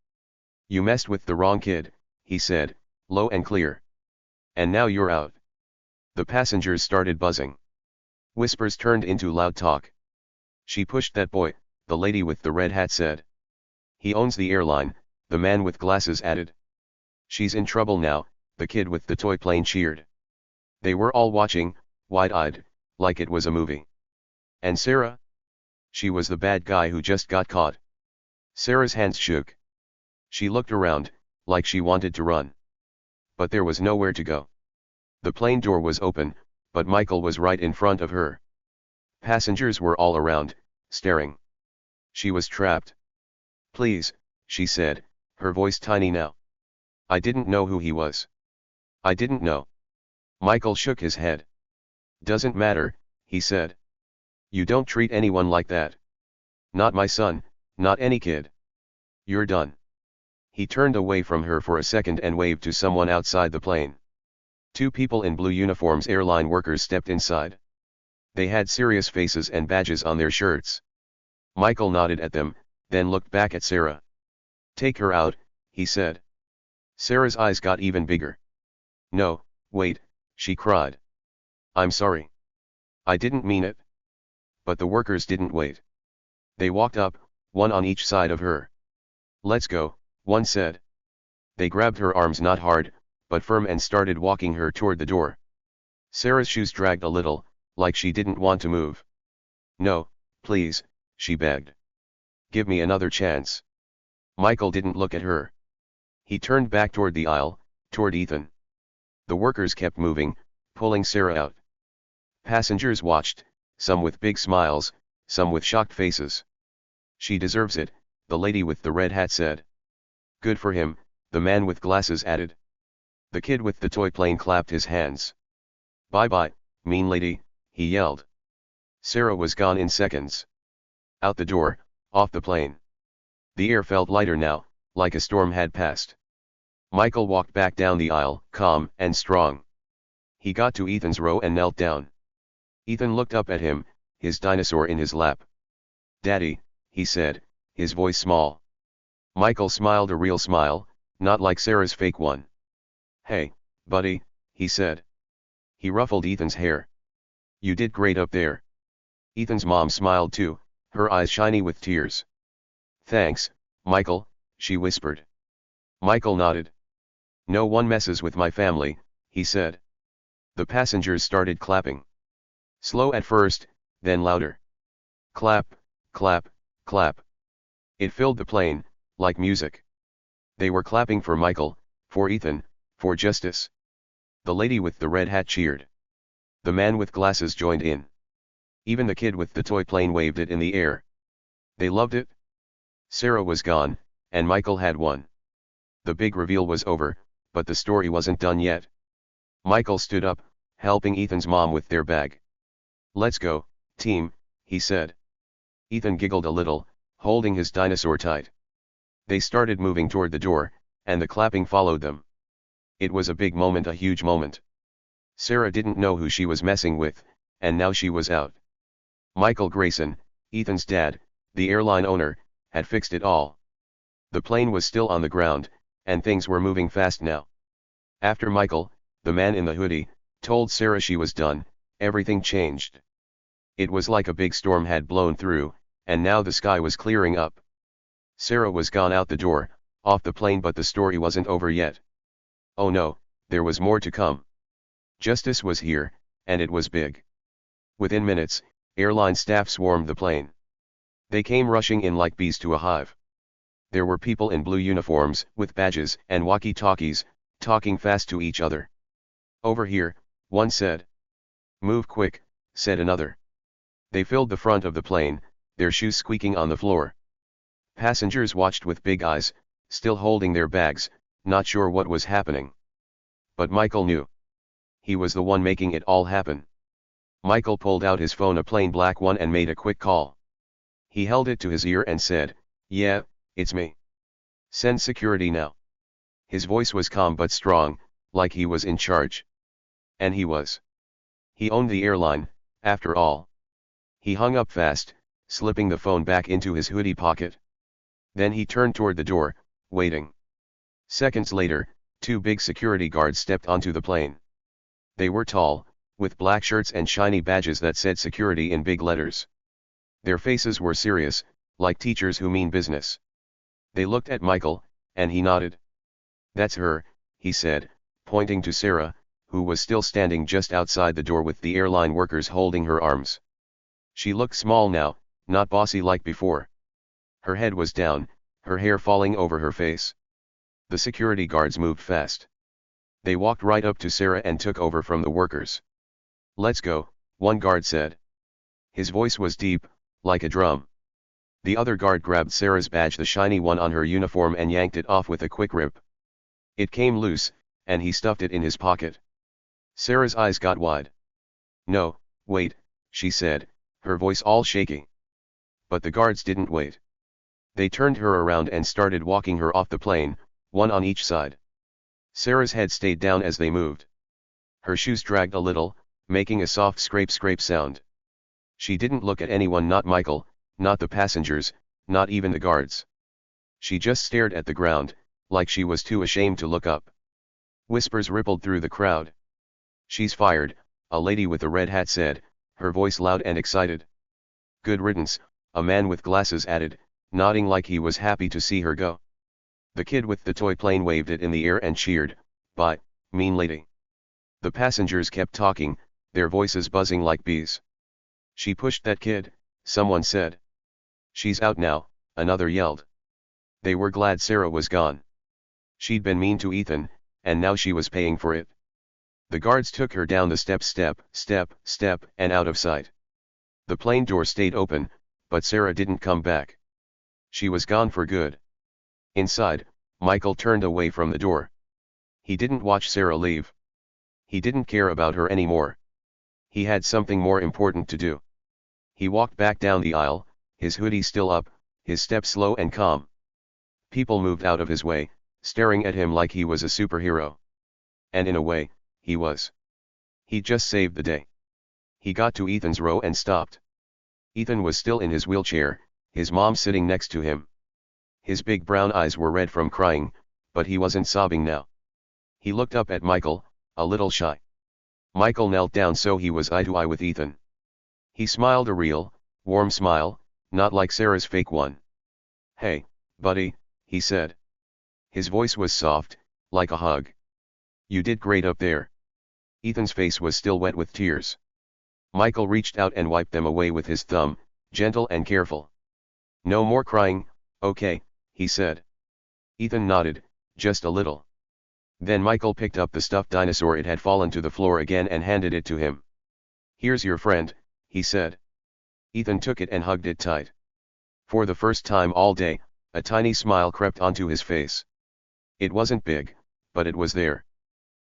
"You messed with the wrong kid," he said, low and clear. "And now you're out." The passengers started buzzing. Whispers turned into loud talk. "She pushed that boy," the lady with the red hat said. "He owns the airline," the man with glasses added. "She's in trouble now," the kid with the toy plane cheered. They were all watching, wide-eyed, like it was a movie. And Sarah? She was the bad guy who just got caught. Sarah's hands shook. She looked around, like she wanted to run. But there was nowhere to go. The plane door was open, but Michael was right in front of her. Passengers were all around, staring. She was trapped. "Please," she said, her voice tiny now. "I didn't know who he was. I didn't know." Michael shook his head. "Doesn't matter," he said. "You don't treat anyone like that. Not my son, not any kid. You're done." He turned away from her for a second and waved to someone outside the plane. Two people in blue uniforms, airline workers, stepped inside. They had serious faces and badges on their shirts. Michael nodded at them, then looked back at Sarah. "Take her out," he said. Sarah's eyes got even bigger. "No, wait," she cried. "I'm sorry. I didn't mean it." But the workers didn't wait. They walked up, one on each side of her. "Let's go," one said. They grabbed her arms, not hard, but firm, and started walking her toward the door. Sarah's shoes dragged a little, like she didn't want to move. "No, please," she begged. "Give me another chance." Michael didn't look at her. He turned back toward the aisle, toward Ethan. The workers kept moving, pulling Sarah out. Passengers watched, some with big smiles, some with shocked faces. "She deserves it," the lady with the red hat said. "Good for him," the man with glasses added. The kid with the toy plane clapped his hands. "Bye-bye, mean lady," he yelled. Sarah was gone in seconds. Out the door, off the plane. The air felt lighter now, like a storm had passed. Michael walked back down the aisle, calm and strong. He got to Ethan's row and knelt down. Ethan looked up at him, his dinosaur in his lap. "Daddy," he said, his voice small. Michael smiled, a real smile, not like Sarah's fake one. "Hey, buddy," he said. He ruffled Ethan's hair. "You did great up there." Ethan's mom smiled too, her eyes shiny with tears. "Thanks, Michael," she whispered. Michael nodded. "No one messes with my family," he said. The passengers started clapping. Slow at first, then louder. Clap, clap, clap. It filled the plane, like music. They were clapping for Michael, for Ethan, for justice. The lady with the red hat cheered. The man with glasses joined in. Even the kid with the toy plane waved it in the air. They loved it. Sarah was gone, and Michael had won. The big reveal was over, but the story wasn't done yet. Michael stood up, helping Ethan's mom with their bag. "Let's go, team," he said. Ethan giggled a little, holding his dinosaur tight. They started moving toward the door, and the clapping followed them. It was a big moment, a huge moment. Sarah didn't know who she was messing with, and now she was out. Michael Grayson, Ethan's dad, the airline owner, had fixed it all. The plane was still on the ground, and things were moving fast now. After Michael, the man in the hoodie, told Sarah she was done, everything changed. It was like a big storm had blown through, and now the sky was clearing up. Sarah was gone out the door, off the plane, but the story wasn't over yet. Oh no, there was more to come. Justice was here, and it was big. Within minutes, airline staff swarmed the plane. They came rushing in like bees to a hive. There were people in blue uniforms, with badges and walkie-talkies, talking fast to each other. "Over here," one said. "Move quick," said another. They filled the front of the plane, their shoes squeaking on the floor. Passengers watched with big eyes, still holding their bags, not sure what was happening. But Michael knew. He was the one making it all happen. Michael pulled out his phone, a plain black one, and made a quick call. He held it to his ear and said, "Yeah, it's me. Send security now." His voice was calm but strong, like he was in charge. And he was. He owned the airline, after all. He hung up fast, slipping the phone back into his hoodie pocket. Then he turned toward the door, waiting. Seconds later, two big security guards stepped onto the plane. They were tall, with black shirts and shiny badges that said security in big letters. Their faces were serious, like teachers who mean business. They looked at Michael, and he nodded. "That's her," he said, pointing to Sarah, who was still standing just outside the door with the airline workers holding her arms. She looked small now, not bossy like before. Her head was down, her hair falling over her face. The security guards moved fast. They walked right up to Sarah and took over from the workers. "Let's go," one guard said. His voice was deep, like a drum. The other guard grabbed Sarah's badge, the shiny one on her uniform, and yanked it off with a quick rip. It came loose, and he stuffed it in his pocket. Sarah's eyes got wide. "No, wait," she said, her voice all shaky. But the guards didn't wait. They turned her around and started walking her off the plane, one on each side. Sarah's head stayed down as they moved. Her shoes dragged a little, making a soft scrape sound. She didn't look at anyone, not Michael, not the passengers, not even the guards. She just stared at the ground, like she was too ashamed to look up. Whispers rippled through the crowd. "She's fired," a lady with a red hat said, her voice loud and excited. "Good riddance," a man with glasses added, nodding like he was happy to see her go. The kid with the toy plane waved it in the air and cheered, "Bye, mean lady." The passengers kept talking, their voices buzzing like bees. "She pushed that kid," someone said. "She's out now," another yelled. They were glad Sarah was gone. She'd been mean to Ethan, and now she was paying for it. The guards took her down the steps, step, and out of sight. The plane door stayed open, but Sarah didn't come back. She was gone for good. Inside, Michael turned away from the door. He didn't watch Sarah leave. He didn't care about her anymore. He had something more important to do. He walked back down the aisle, his hoodie still up, his step slow and calm. People moved out of his way, staring at him like he was a superhero. And in a way, he was. He just saved the day. He got to Ethan's row and stopped. Ethan was still in his wheelchair, his mom sitting next to him. His big brown eyes were red from crying, but he wasn't sobbing now. He looked up at Michael, a little shy. Michael knelt down so he was eye to eye with Ethan. He smiled, a real, warm smile, not like Sarah's fake one. "Hey, buddy," he said. His voice was soft, like a hug. "You did great up there." Ethan's face was still wet with tears. Michael reached out and wiped them away with his thumb, gentle and careful. "No more crying, okay," he said. Ethan nodded, just a little. Then Michael picked up the stuffed dinosaur. It had fallen to the floor again and handed it to him. "Here's your friend," he said. Ethan took it and hugged it tight. For the first time all day, a tiny smile crept onto his face. It wasn't big, but it was there.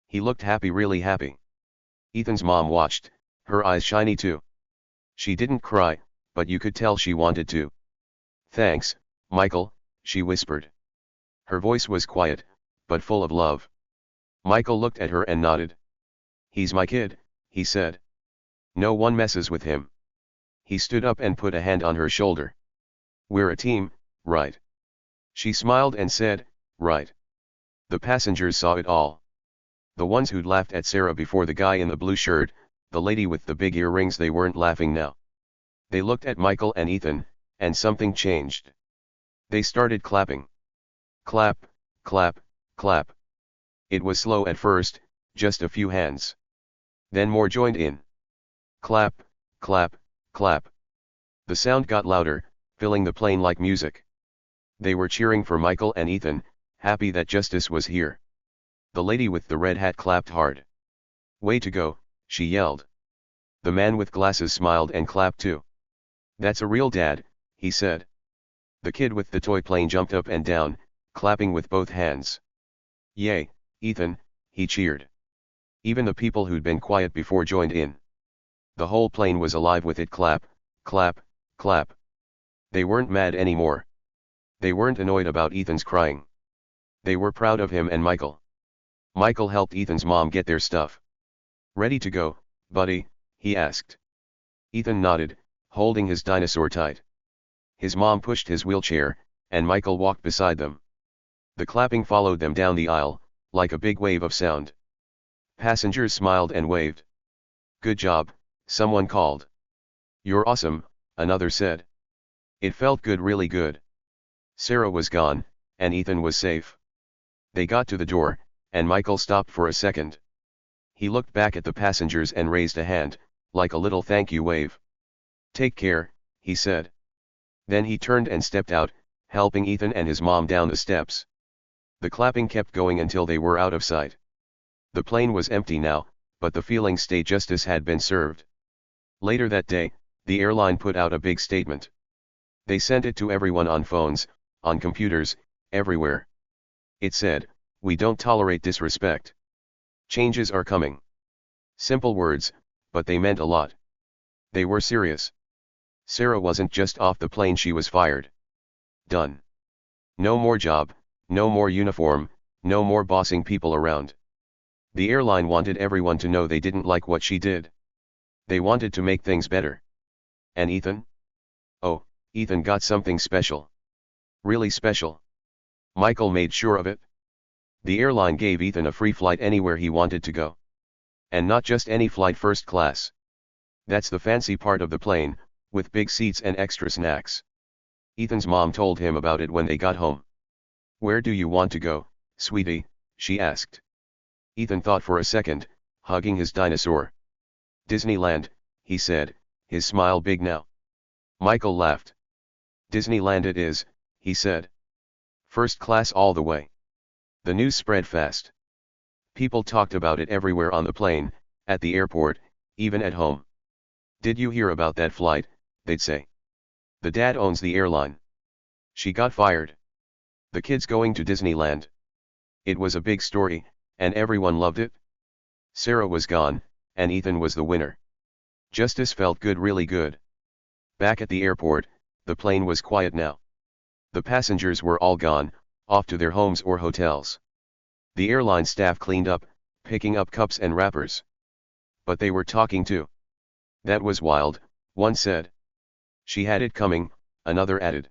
He looked happy, really happy. Ethan's mom watched, her eyes shiny too. She didn't cry, but you could tell she wanted to. "Thanks, Michael," she whispered. Her voice was quiet, but full of love. Michael looked at her and nodded. "He's my kid," he said. "No one messes with him." He stood up and put a hand on her shoulder. "We're a team, right?" She smiled and said, "Right." The passengers saw it all. The ones who'd laughed at Sarah before, the guy in the blue shirt, the lady with the big earrings, they weren't laughing now. They looked at Michael and Ethan, and something changed. They started clapping. Clap, clap, clap. It was slow at first, just a few hands. Then more joined in. Clap, clap, clap. The sound got louder, filling the plane like music. They were cheering for Michael and Ethan, happy that justice was here. The lady with the red hat clapped hard. "Way to go," she yelled. The man with glasses smiled and clapped too. "That's a real dad," he said. The kid with the toy plane jumped up and down, clapping with both hands. "Yay, Ethan," he cheered. Even the people who'd been quiet before joined in. The whole plane was alive with it. Clap, clap, clap. They weren't mad anymore. They weren't annoyed about Ethan's crying. They were proud of him and Michael. Michael helped Ethan's mom get their stuff. "Ready to go, buddy?" he asked. Ethan nodded, holding his dinosaur tight. His mom pushed his wheelchair, and Michael walked beside them. The clapping followed them down the aisle, like a big wave of sound. Passengers smiled and waved. "Good job," someone called. "You're awesome," another said. It felt good, really good. Sarah was gone, and Ethan was safe. They got to the door, and Michael stopped for a second. He looked back at the passengers and raised a hand, like a little thank you wave. "Take care," he said. Then he turned and stepped out, helping Ethan and his mom down the steps. The clapping kept going until they were out of sight. The plane was empty now, but the feeling state justice had been served. Later that day, the airline put out a big statement. They sent it to everyone on phones, on computers, everywhere. It said, "We don't tolerate disrespect. Changes are coming." Simple words, but they meant a lot. They were serious. Sarah wasn't just off the plane, she was fired. Done. No more job, no more uniform, no more bossing people around. The airline wanted everyone to know they didn't like what she did. They wanted to make things better. And Ethan? Oh, Ethan got something special. Really special. Michael made sure of it. The airline gave Ethan a free flight anywhere he wanted to go. And not just any flight, first class. That's the fancy part of the plane, with big seats and extra snacks. Ethan's mom told him about it when they got home. "Where do you want to go, sweetie?" she asked. Ethan thought for a second, hugging his dinosaur. "Disneyland," he said, his smile big now. Michael laughed. "Disneyland it is," he said. "First class all the way." The news spread fast. People talked about it everywhere, on the plane, at the airport, even at home. "Did you hear about that flight?" they'd say. "The dad owns the airline. She got fired. The kid's going to Disneyland." It was a big story, and everyone loved it. Sarah was gone, and Ethan was the winner. Justice felt good, really good. Back at the airport, the plane was quiet now. The passengers were all gone, off to their homes or hotels. The airline staff cleaned up, picking up cups and wrappers. But they were talking too. "That was wild," one said. "She had it coming," another added.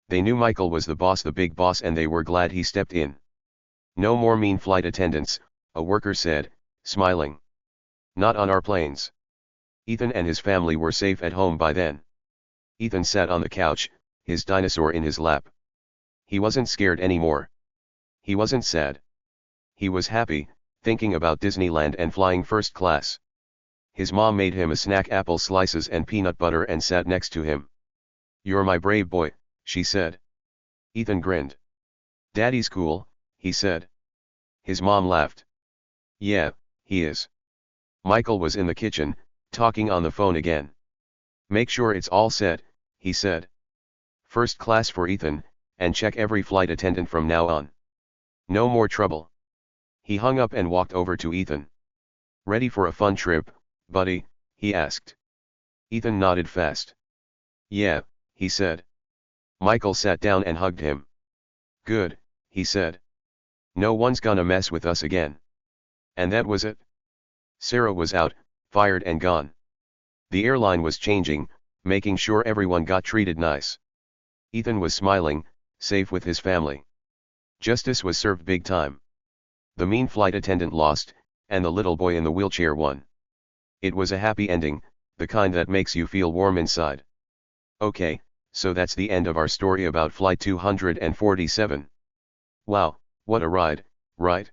They knew Michael was the boss, the big boss, and they were glad he stepped in. "No more mean flight attendants," a worker said, smiling. "Not on our planes." Ethan and his family were safe at home by then. Ethan sat on the couch, his dinosaur in his lap. He wasn't scared anymore. He wasn't sad. He was happy, thinking about Disneyland and flying first class. His mom made him a snack, apple slices and peanut butter, and sat next to him. "You're my brave boy," she said. Ethan grinned. "Daddy's cool," he said. His mom laughed. "Yeah, he is." Michael was in the kitchen, talking on the phone again. "Make sure it's all set," he said. "First class for Ethan, and check every flight attendant from now on. No more trouble." He hung up and walked over to Ethan. "Ready for a fun trip, buddy?" he asked. Ethan nodded fast. "Yeah," he said. Michael sat down and hugged him. "Good," he said. "No one's gonna mess with us again." And that was it. Sarah was out, fired and gone. The airline was changing, making sure everyone got treated nice. Ethan was smiling, safe with his family. Justice was served big time. The mean flight attendant lost, and the little boy in the wheelchair won. It was a happy ending, the kind that makes you feel warm inside. Okay, so that's the end of our story about Flight 247. Wow, what a ride, right?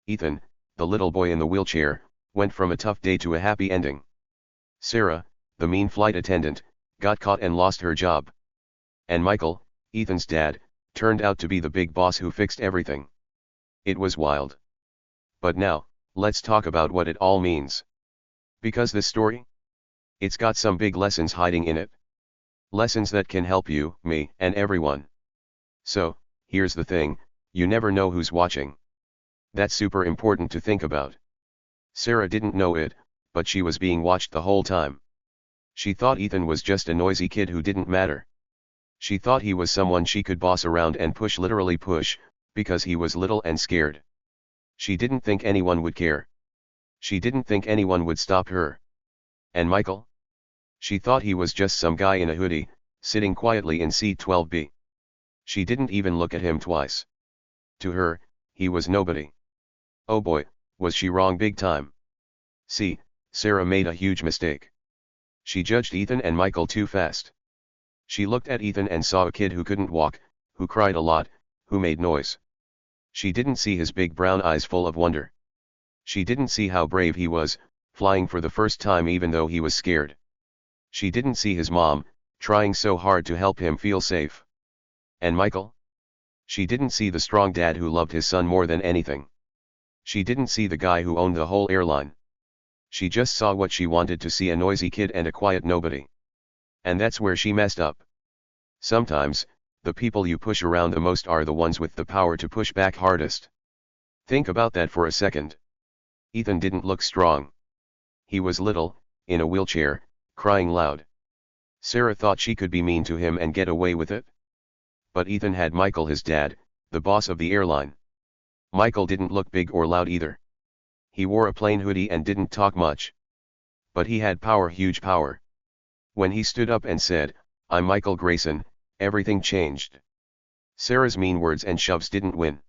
Ethan, the little boy in the wheelchair, went from a tough day to a happy ending. Sarah, the mean flight attendant, got caught and lost her job. And Michael, Ethan's dad, turned out to be the big boss who fixed everything. It was wild. But now, let's talk about what it all means. Because this story? It's got some big lessons hiding in it. Lessons that can help you, me, and everyone. So, here's the thing, you never know who's watching. That's super important to think about. Sarah didn't know it, but she was being watched the whole time. She thought Ethan was just a noisy kid who didn't matter. She thought he was someone she could boss around and push, literally push, because he was little and scared. She didn't think anyone would care. She didn't think anyone would stop her. And Michael? She thought he was just some guy in a hoodie, sitting quietly in seat 12B. She didn't even look at him twice. To her, he was nobody. Oh boy, was she wrong big time. See, Sarah made a huge mistake. She judged Ethan and Michael too fast. She looked at Ethan and saw a kid who couldn't walk, who cried a lot, who made noise. She didn't see his big brown eyes full of wonder. She didn't see how brave he was, flying for the first time even though he was scared. She didn't see his mom, trying so hard to help him feel safe. And Michael? She didn't see the strong dad who loved his son more than anything. She didn't see the guy who owned the whole airline. She just saw what she wanted to see: a noisy kid and a quiet nobody. And that's where she messed up. Sometimes, the people you push around the most are the ones with the power to push back hardest. Think about that for a second. Ethan didn't look strong. He was little, in a wheelchair, crying loud. Sarah thought she could be mean to him and get away with it. But Ethan had Michael, his dad, the boss of the airline. Michael didn't look big or loud either. He wore a plain hoodie and didn't talk much. But he had power, huge power. When he stood up and said, "I'm Michael Grayson," everything changed. Sarah's mean words and shoves didn't win.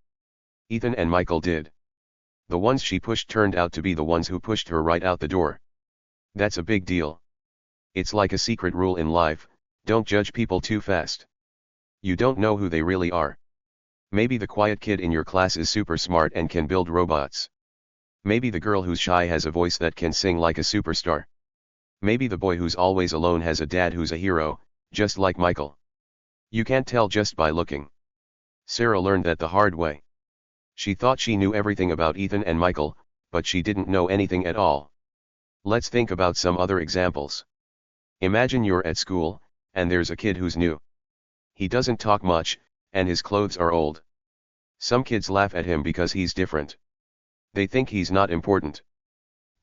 Ethan and Michael did. The ones she pushed turned out to be the ones who pushed her right out the door. That's a big deal. It's like a secret rule in life: don't judge people too fast. You don't know who they really are. Maybe the quiet kid in your class is super smart and can build robots. Maybe the girl who's shy has a voice that can sing like a superstar. Maybe the boy who's always alone has a dad who's a hero, just like Michael. You can't tell just by looking. Sarah learned that the hard way. She thought she knew everything about Ethan and Michael, but she didn't know anything at all. Let's think about some other examples. Imagine you're at school, and there's a kid who's new. He doesn't talk much, and his clothes are old. Some kids laugh at him because he's different. They think he's not important.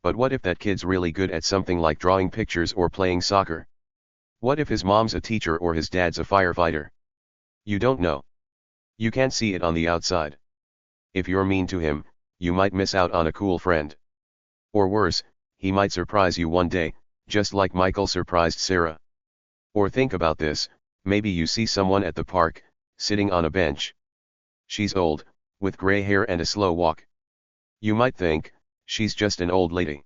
But what if that kid's really good at something like drawing pictures or playing soccer? What if his mom's a teacher or his dad's a firefighter? You don't know. You can't see it on the outside. If you're mean to him, you might miss out on a cool friend. Or worse, he might surprise you one day, just like Michael surprised Sarah. Or think about this: maybe you see someone at the park, sitting on a bench. She's old, with gray hair and a slow walk. You might think, she's just an old lady.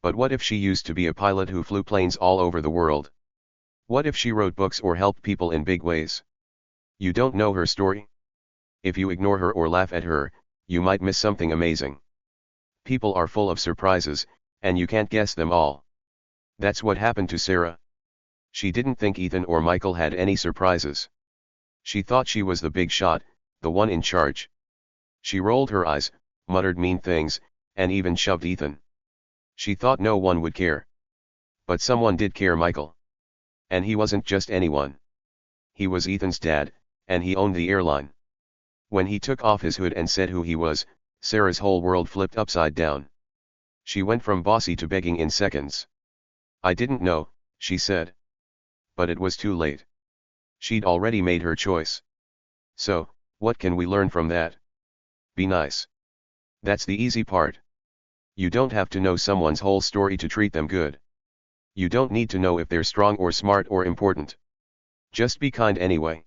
But what if she used to be a pilot who flew planes all over the world? What if she wrote books or helped people in big ways? You don't know her story. If you ignore her or laugh at her, you might miss something amazing. People are full of surprises, and you can't guess them all. That's what happened to Sarah. She didn't think Ethan or Michael had any surprises. She thought she was the big shot, the one in charge. She rolled her eyes, muttered mean things, and even shoved Ethan. She thought no one would care. But someone did care: Michael. And he wasn't just anyone. He was Ethan's dad, and he owned the airline. When he took off his hood and said who he was, Sarah's whole world flipped upside down. She went from bossy to begging in seconds. "I didn't know," she said. But it was too late. She'd already made her choice. So, what can we learn from that? Be nice. That's the easy part. You don't have to know someone's whole story to treat them good. You don't need to know if they're strong or smart or important. Just be kind anyway.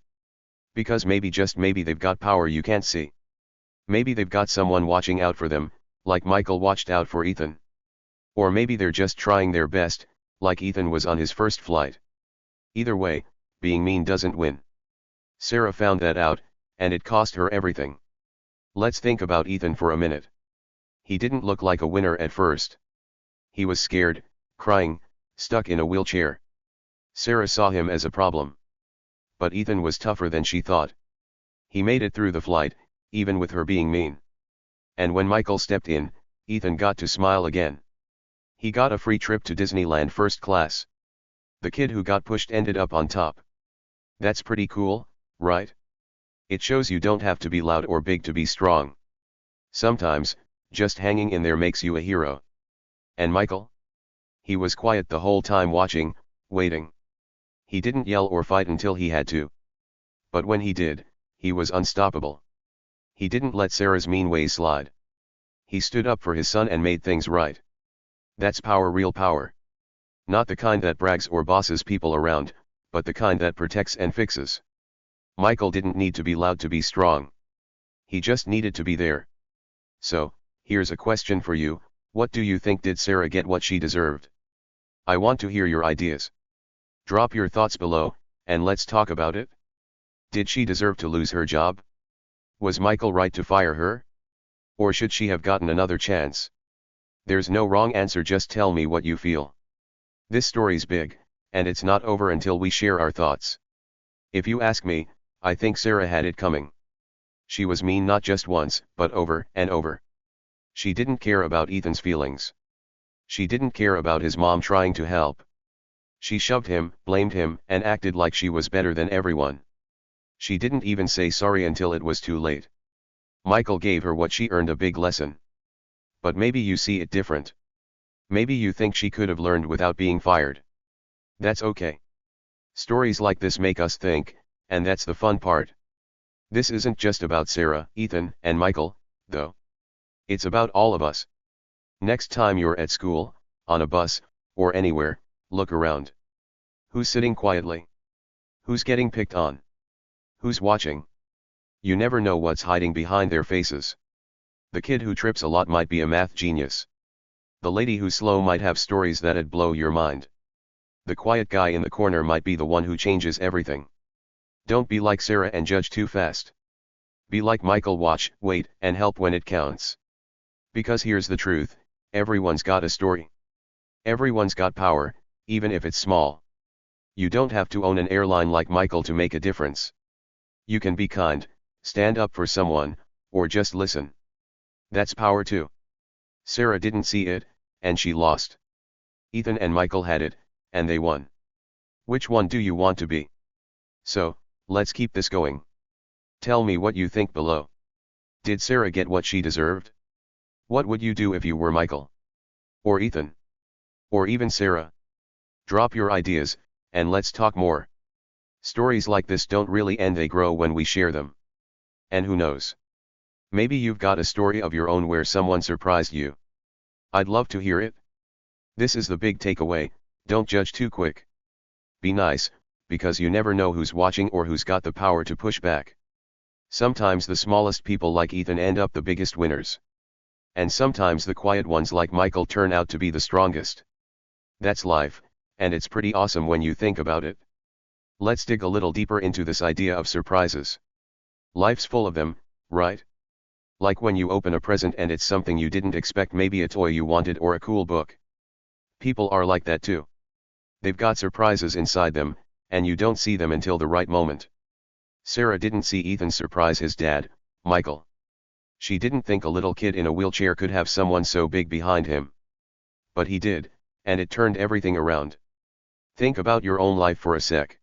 Because maybe, just maybe, they've got power you can't see. Maybe they've got someone watching out for them, like Michael watched out for Ethan. Or maybe they're just trying their best, like Ethan was on his first flight. Either way, being mean doesn't win. Sarah found that out, and it cost her everything. Let's think about Ethan for a minute. He didn't look like a winner at first. He was scared, crying, stuck in a wheelchair. Sarah saw him as a problem. But Ethan was tougher than she thought. He made it through the flight, even with her being mean. And when Michael stepped in, Ethan got to smile again. He got a free trip to Disneyland first class. The kid who got pushed ended up on top. That's pretty cool, right? It shows you don't have to be loud or big to be strong. Sometimes, just hanging in there makes you a hero. And Michael? He was quiet the whole time, watching, waiting. He didn't yell or fight until he had to. But when he did, he was unstoppable. He didn't let Sarah's mean ways slide. He stood up for his son and made things right. That's power, real power. Not the kind that brags or bosses people around, but the kind that protects and fixes. Michael didn't need to be loud to be strong. He just needed to be there. So, here's a question for you: what do you think? Did Sarah get what she deserved? I want to hear your ideas. Drop your thoughts below, and let's talk about it. Did she deserve to lose her job? Was Michael right to fire her? Or should she have gotten another chance? There's no wrong answer, just tell me what you feel. This story's big, and it's not over until we share our thoughts. If you ask me, I think Sarah had it coming. She was mean not just once, but over and over. She didn't care about Ethan's feelings. She didn't care about his mom trying to help. She shoved him, blamed him, and acted like she was better than everyone. She didn't even say sorry until it was too late. Michael gave her what she earned, a big lesson. But maybe you see it different. Maybe you think she could have learned without being fired. That's okay. Stories like this make us think, and that's the fun part. This isn't just about Sarah, Ethan, and Michael, though. It's about all of us. Next time you're at school, on a bus, or anywhere, look around. Who's sitting quietly? Who's getting picked on? Who's watching? You never know what's hiding behind their faces. The kid who trips a lot might be a math genius. The lady who's slow might have stories that'd blow your mind. The quiet guy in the corner might be the one who changes everything. Don't be like Sarah and judge too fast. Be like Michael, watch, wait, and help when it counts. Because here's the truth, everyone's got a story. Everyone's got power, even if it's small. You don't have to own an airline like Michael to make a difference. You can be kind, stand up for someone, or just listen. That's power too. Sarah didn't see it, and she lost. Ethan and Michael had it, and they won. Which one do you want to be? So, let's keep this going. Tell me what you think below. Did Sarah get what she deserved? What would you do if you were Michael? Or Ethan? Or even Sarah? Drop your ideas, and let's talk more. Stories like this don't really end, they grow when we share them. And who knows? Maybe you've got a story of your own where someone surprised you. I'd love to hear it. This is the big takeaway, don't judge too quick. Be nice, because you never know who's watching or who's got the power to push back. Sometimes the smallest people like Ethan end up the biggest winners. And sometimes the quiet ones like Michael turn out to be the strongest. That's life, and it's pretty awesome when you think about it. Let's dig a little deeper into this idea of surprises. Life's full of them, right? Like when you open a present and it's something you didn't expect, maybe a toy you wanted or a cool book. People are like that too. They've got surprises inside them, and you don't see them until the right moment. Sarah didn't see Ethan surprise his dad, Michael. She didn't think a little kid in a wheelchair could have someone so big behind him. But he did, and it turned everything around. Think about your own life for a sec.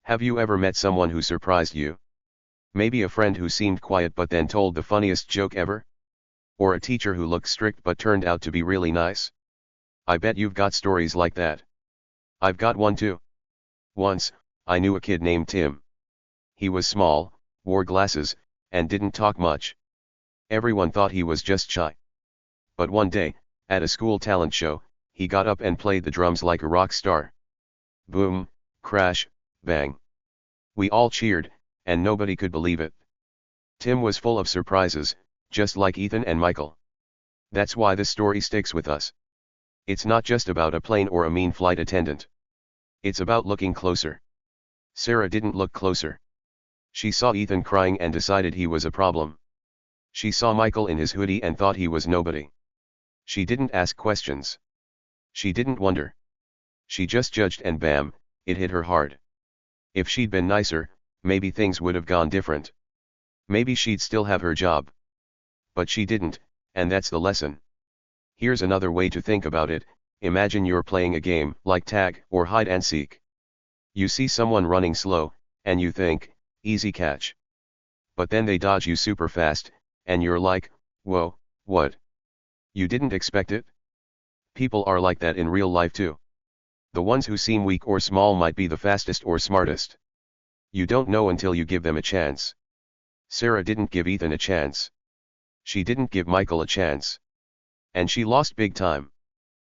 Have you ever met someone who surprised you? Maybe a friend who seemed quiet but then told the funniest joke ever? Or a teacher who looked strict but turned out to be really nice? I bet you've got stories like that. I've got one too. Once, I knew a kid named Tim. He was small, wore glasses, and didn't talk much. Everyone thought he was just shy. But one day, at a school talent show, he got up and played the drums like a rock star. Boom, crash, bang. We all cheered, and nobody could believe it. Tim was full of surprises, just like Ethan and Michael. That's why this story sticks with us. It's not just about a plane or a mean flight attendant. It's about looking closer. Sarah didn't look closer. She saw Ethan crying and decided he was a problem. She saw Michael in his hoodie and thought he was nobody. She didn't ask questions. She didn't wonder. She just judged, and bam, it hit her hard. If she'd been nicer, maybe things would have gone different. Maybe she'd still have her job. But she didn't, and that's the lesson. Here's another way to think about it. Imagine you're playing a game like tag or hide and seek. You see someone running slow, and you think, easy catch. But then they dodge you super fast, and you're like, whoa, what? You didn't expect it? People are like that in real life too. The ones who seem weak or small might be the fastest or smartest. You don't know until you give them a chance. Sarah didn't give Ethan a chance. She didn't give Michael a chance. And she lost big time.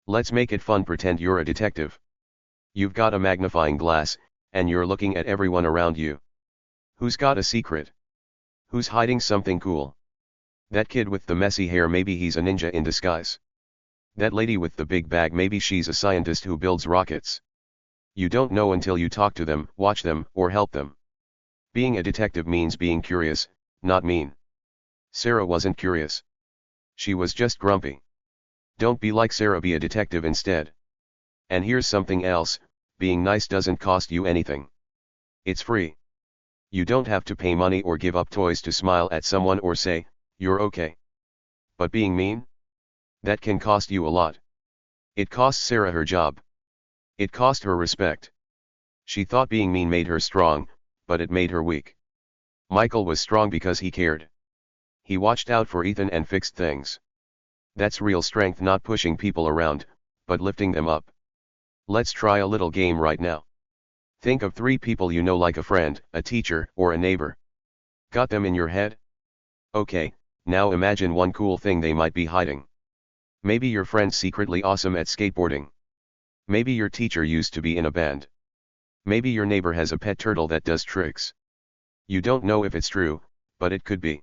Let's make it fun. Pretend you're a detective. You've got a magnifying glass, and you're looking at everyone around you. Who's got a secret? Who's hiding something cool? That kid with the messy hair, maybe he's a ninja in disguise. That lady with the big bag, maybe she's a scientist who builds rockets. You don't know until you talk to them, watch them, or help them. Being a detective means being curious, not mean. Sarah wasn't curious. She was just grumpy. Don't be like Sarah, be a detective instead. And here's something else, being nice doesn't cost you anything. It's free. You don't have to pay money or give up toys to smile at someone or say, "You're okay." But being mean? That can cost you a lot. It cost Sarah her job. It cost her respect. She thought being mean made her strong, but it made her weak. Michael was strong because he cared. He watched out for Ethan and fixed things. That's real strength, not pushing people around, but lifting them up. Let's try a little game right now. Think of 3 people you know, like a friend, a teacher, or a neighbor. Got them in your head? Okay, now imagine one cool thing they might be hiding. Maybe your friend's secretly awesome at skateboarding. Maybe your teacher used to be in a band. Maybe your neighbor has a pet turtle that does tricks. You don't know if it's true, but it could be.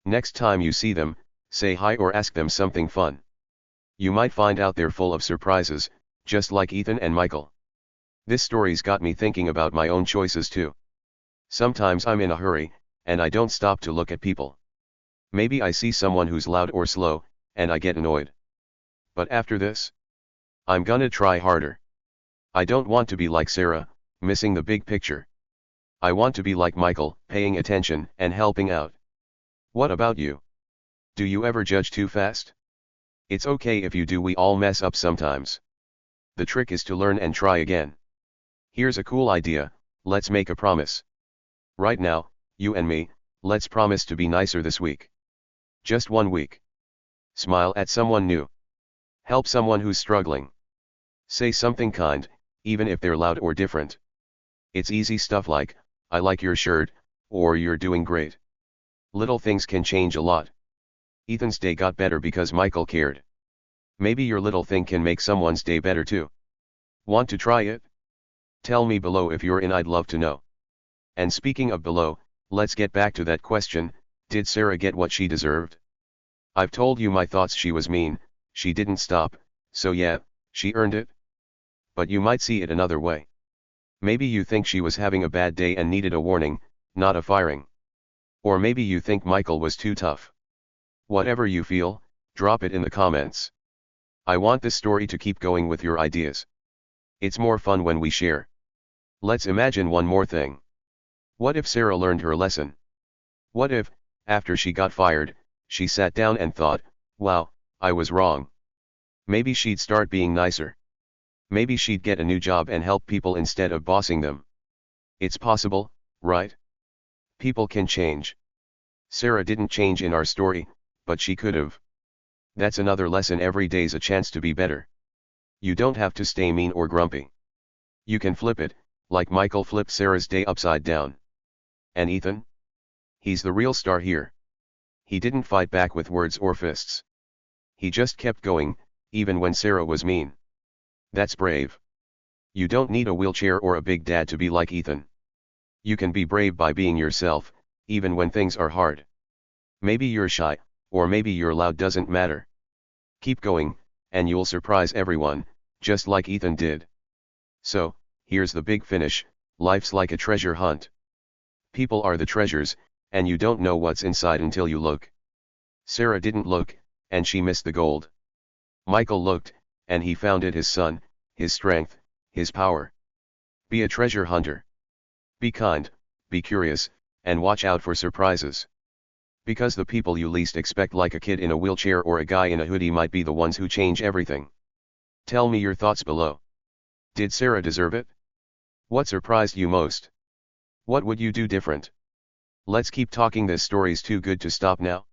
Next time you see them, say hi or ask them something fun. You might find out they're full of surprises, just like Ethan and Michael. This story's got me thinking about my own choices too. Sometimes I'm in a hurry, and I don't stop to look at people. Maybe I see someone who's loud or slow, and I get annoyed. But after this, I'm gonna try harder. I don't want to be like Sarah, missing the big picture. I want to be like Michael, paying attention and helping out. What about you? Do you ever judge too fast? It's okay if you do, we all mess up sometimes. The trick is to learn and try again. Here's a cool idea, let's make a promise. Right now, you and me, let's promise to be nicer this week. Just 1 week. Smile at someone new. Help someone who's struggling. Say something kind, even if they're loud or different. It's easy stuff like, "I like your shirt," or "You're doing great." Little things can change a lot. Ethan's day got better because Michael cared. Maybe your little thing can make someone's day better too. Want to try it? Tell me below if you're in, I'd love to know. And speaking of below, let's get back to that question, did Sarah get what she deserved? I've told you my thoughts. She was mean, she didn't stop, so yeah, she earned it. But you might see it another way. Maybe you think she was having a bad day and needed a warning, not a firing. Or maybe you think Michael was too tough. Whatever you feel, drop it in the comments. I want this story to keep going with your ideas. It's more fun when we share. Let's imagine one more thing. What if Sarah learned her lesson? What if, after she got fired, she sat down and thought, "Wow, I was wrong." Maybe she'd start being nicer. Maybe she'd get a new job and help people instead of bossing them. It's possible, right? People can change. Sarah didn't change in our story, but she could have. That's another lesson. Every day's a chance to be better. You don't have to stay mean or grumpy. You can flip it, like Michael flipped Sarah's day upside down. And Ethan? He's the real star here. He didn't fight back with words or fists. He just kept going, even when Sarah was mean. That's brave. You don't need a wheelchair or a big dad to be like Ethan. You can be brave by being yourself, even when things are hard. Maybe you're shy, or maybe you're loud, doesn't matter. Keep going, and you'll surprise everyone, just like Ethan did. So, here's the big finish, life's like a treasure hunt. People are the treasures, and you don't know what's inside until you look. Sarah didn't look, and she missed the gold. Michael looked, and he found it: his son, his strength, his power. Be a treasure hunter. Be kind, be curious, and watch out for surprises. Because the people you least expect, like a kid in a wheelchair or a guy in a hoodie, might be the ones who change everything. Tell me your thoughts below. Did Sarah deserve it? What surprised you most? What would you do different? Let's keep talking. This story's too good to stop now.